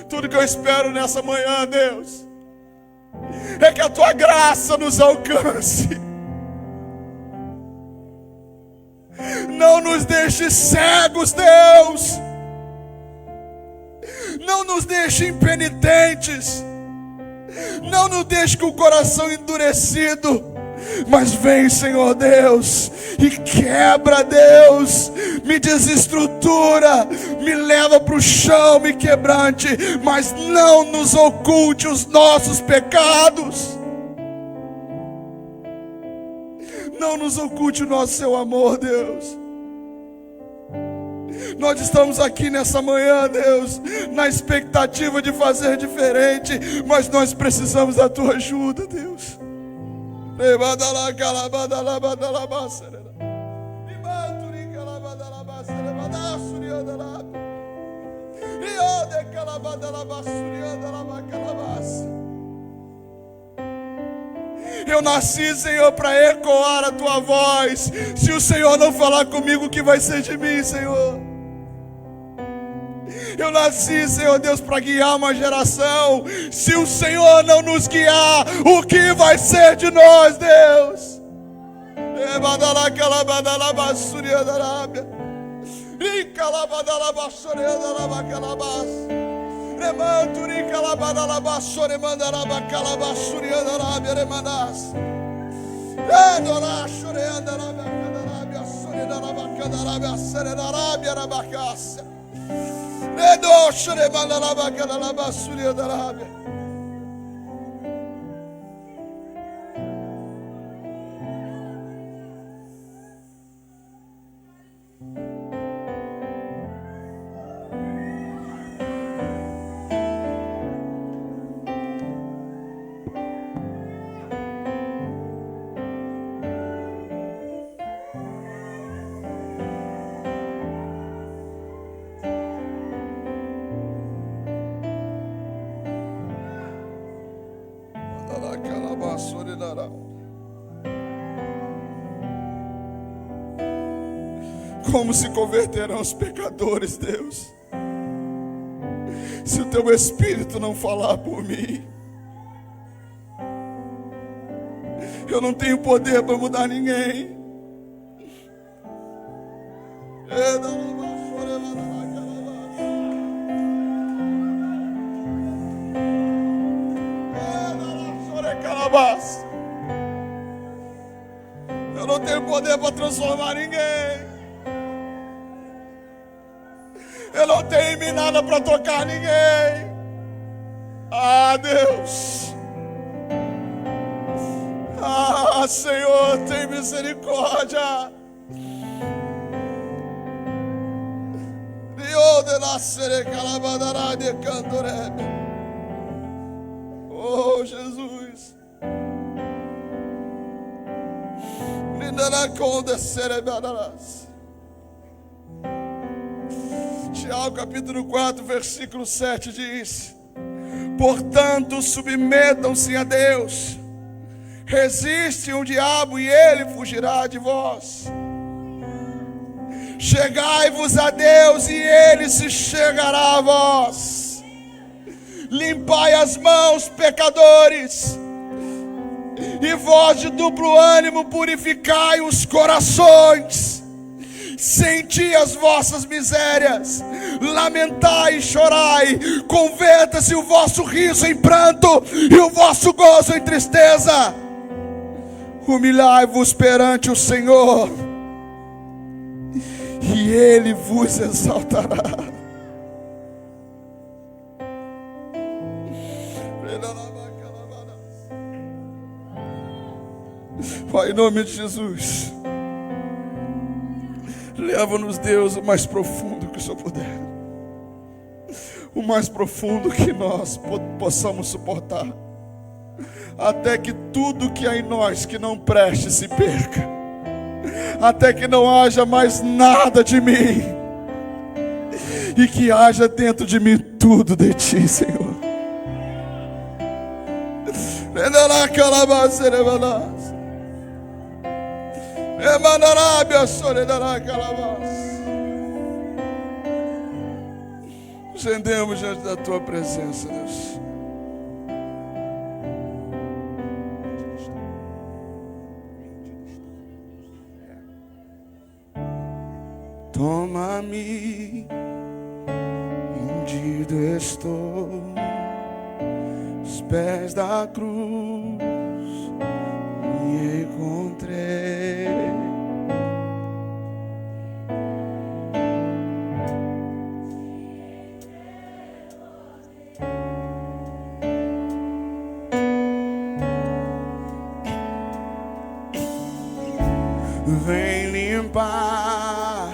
tudo que eu espero nessa manhã, Deus, é que a tua graça nos alcance. Não nos deixe cegos, Deus. Não nos deixe impenitentes. Não nos deixe com o coração endurecido. Mas vem, Senhor Deus, e quebra, Deus, me desestrutura, me leva para o chão, me quebrante, mas não nos oculte os nossos pecados. Não nos oculte o nosso seu amor, Deus. Nós estamos aqui nessa manhã, Deus, na expectativa de fazer diferente, mas nós precisamos da tua ajuda, Deus. Eu nasci, Senhor, para ecoar a tua voz. Se o Senhor não falar comigo, o que vai ser de mim, Senhor? Eu nasci, Senhor Deus, para guiar uma geração. Se o Senhor não nos guiar, o que vai ser de nós, Deus? Como se converterão os pecadores, Deus? se o teu Espírito não falar por mim. Eu não tenho poder para mudar ninguém. Eu não tenho poder para transformar ninguém. Eu não tenho em mim nada para tocar ninguém. Ah, Deus. Ah, Senhor, tem misericórdia. Oh, Jesus. Tiago capítulo 4, versículo 7 diz: portanto, submetam-se a Deus, resistem o diabo e ele fugirá de vós. Chegai-vos a Deus e ele se chegará a vós. Limpai as mãos, pecadores, e vós de duplo ânimo purificai os corações. Senti as vossas misérias, lamentai e chorai. Converta-se o vosso riso em pranto e o vosso gozo em tristeza. Humilhai-vos perante o Senhor e Ele vos exaltará. Pai, em nome de Jesus, leva-nos, Deus, o mais profundo que o Senhor puder, o mais profundo que nós possamos suportar, até que tudo que há em nós que não preste se perca, até que não haja mais nada de mim, e que haja dentro de mim tudo de Ti, Senhor. Nos rendemos diante da Tua presença, Deus. Toma-me, rendido estou, aos pés da cruz me encontrei. Vem limpar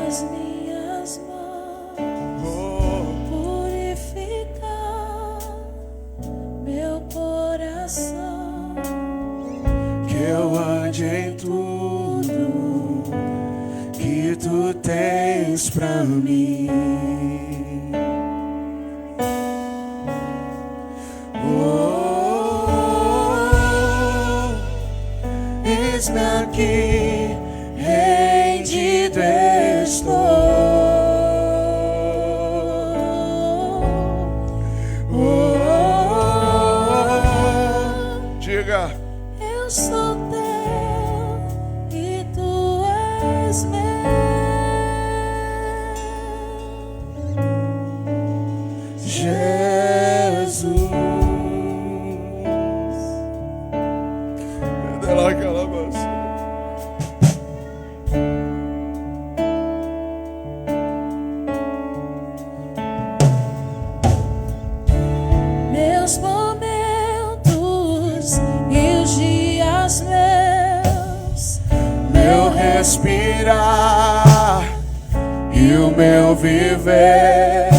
as minhas mãos, purificar meu coração, que eu ande em tudo que Tu tens pra mim. Eis-me aqui, rendido estou. Diga: eu sou teu e Tu és meu. Jesus. Meus momentos e os dias meus, meu respirar e o meu viver,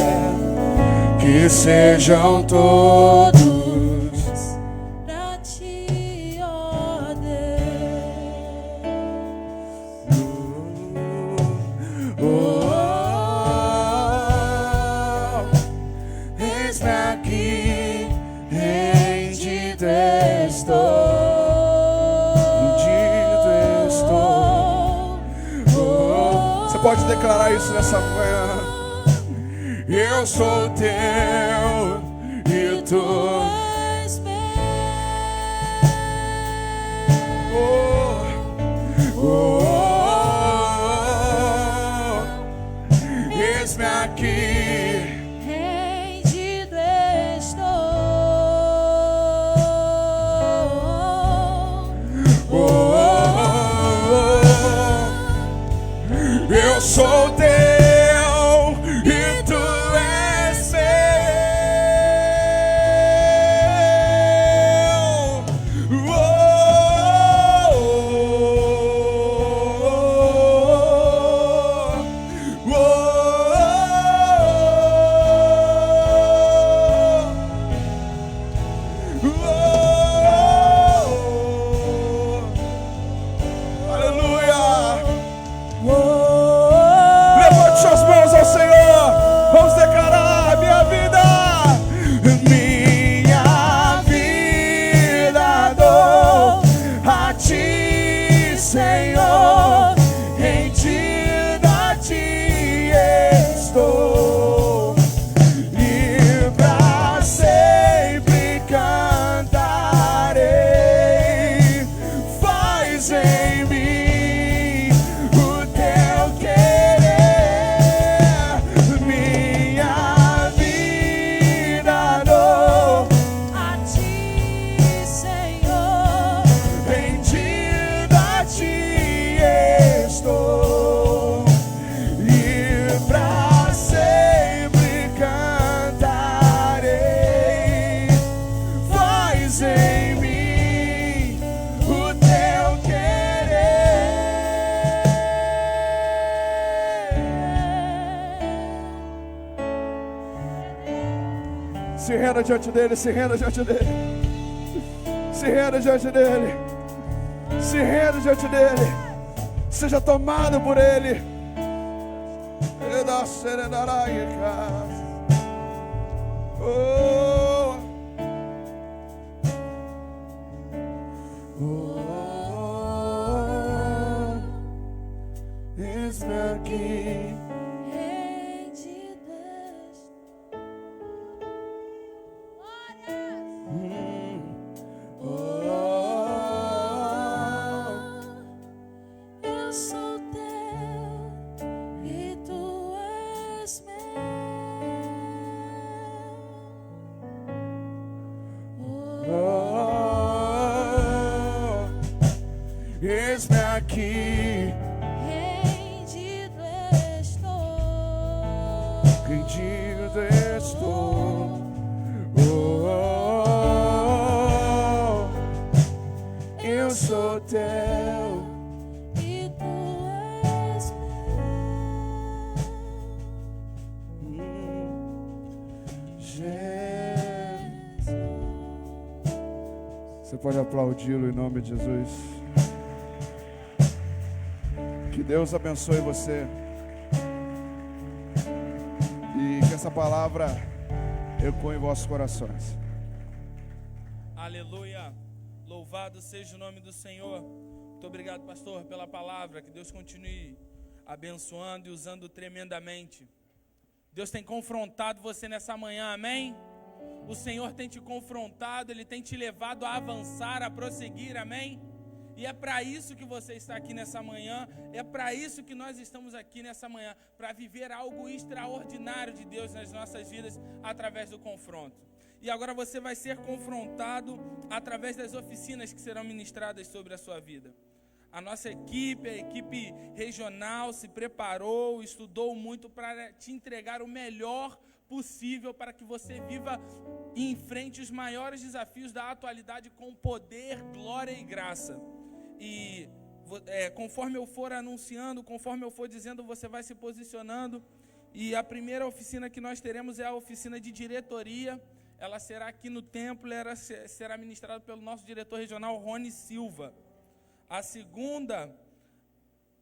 que sejam todos pra Ti, ó Deus. Eis-me aqui, rendido estou. Você pode declarar isso nessa manhã. Eu sou teu e tu és meu. Eis-me aqui, Rendido estou. eu sou teu e tu és Aleluia! Levante suas mãos ao Senhor. Vamos declarar: minha vida dou a ti, Senhor. Rendido a ti estou, e pra sempre cantarei. Faz em mim o teu querer. Minha vida dou A ti, Senhor, rendido a ti estou, e pra sempre cantarei. Faz em mim o teu querer. Se renda diante dele, se renda diante dele. Se renda diante dele. Se renda diante dele. Seja tomado por ele. Oh. Oh. Eis-me aqui. rendido estou. Eu sou teu e tu és Oh, eis-me aqui, rendido estou. rendido estou. Eu sou teu. E tu és Você pode aplaudi-lo em nome de Jesus. Que Deus abençoe você. E que essa palavra ecoe em vossos corações. Aleluia, louvado seja o nome do Senhor. Muito obrigado, pastor, pela palavra. Que Deus continue abençoando e usando tremendamente. Deus tem confrontado você nessa manhã, amém? O Senhor tem te confrontado, Ele tem te levado a avançar, a prosseguir, amém? E é para isso que você está aqui nessa manhã, é para isso que nós estamos aqui nessa manhã, para viver algo extraordinário de Deus nas nossas vidas através do confronto. E agora você vai ser confrontado através das oficinas que serão ministradas sobre a sua vida. A nossa equipe, a equipe regional, se preparou, estudou muito para te entregar o melhor possível para que você viva e enfrente os maiores desafios da atualidade com poder, glória e graça. E conforme eu for anunciando, conforme eu for dizendo, você vai se posicionando. E a primeira oficina que nós teremos é a oficina de diretoria. Ela será aqui no templo, ela será ministrada pelo nosso diretor regional, Rony Silva. A segunda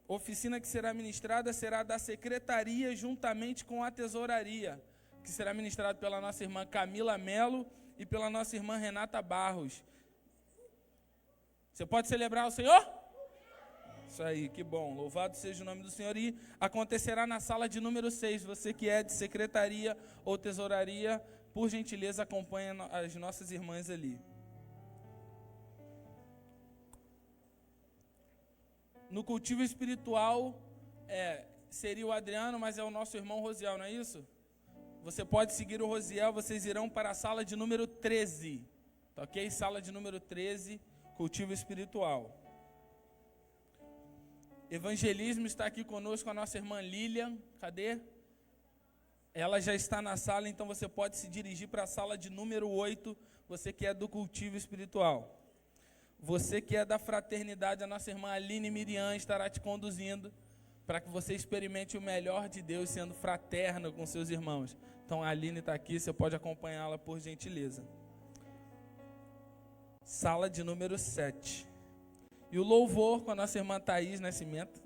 oficina que será ministrada será da secretaria juntamente com a tesouraria, que será ministrado pela nossa irmã Camila Melo e pela nossa irmã Renata Barros. Você pode celebrar o Senhor? Isso aí, que bom. Louvado seja o nome do Senhor. E acontecerá na sala de número 6. Você que é de secretaria ou tesouraria, por gentileza, acompanha as nossas irmãs ali. No cultivo espiritual, seria o Adriano, mas é o nosso irmão Rosiel, não é isso? Você pode seguir o Rosiel, vocês irão para a sala de número 13. Tá ok? Sala de número 13, cultivo espiritual. Evangelismo está aqui conosco a nossa irmã Lilian. Cadê? Ela já está na sala, então você pode se dirigir para a sala de número 8, você que é do cultivo espiritual. Você que é da fraternidade, a nossa irmã Aline Miriam estará te conduzindo para que você experimente o melhor de Deus sendo fraterno com seus irmãos. Então a Aline está aqui, você pode acompanhá-la por gentileza. Sala de número 7. E o louvor com a nossa irmã Thaís Nascimento.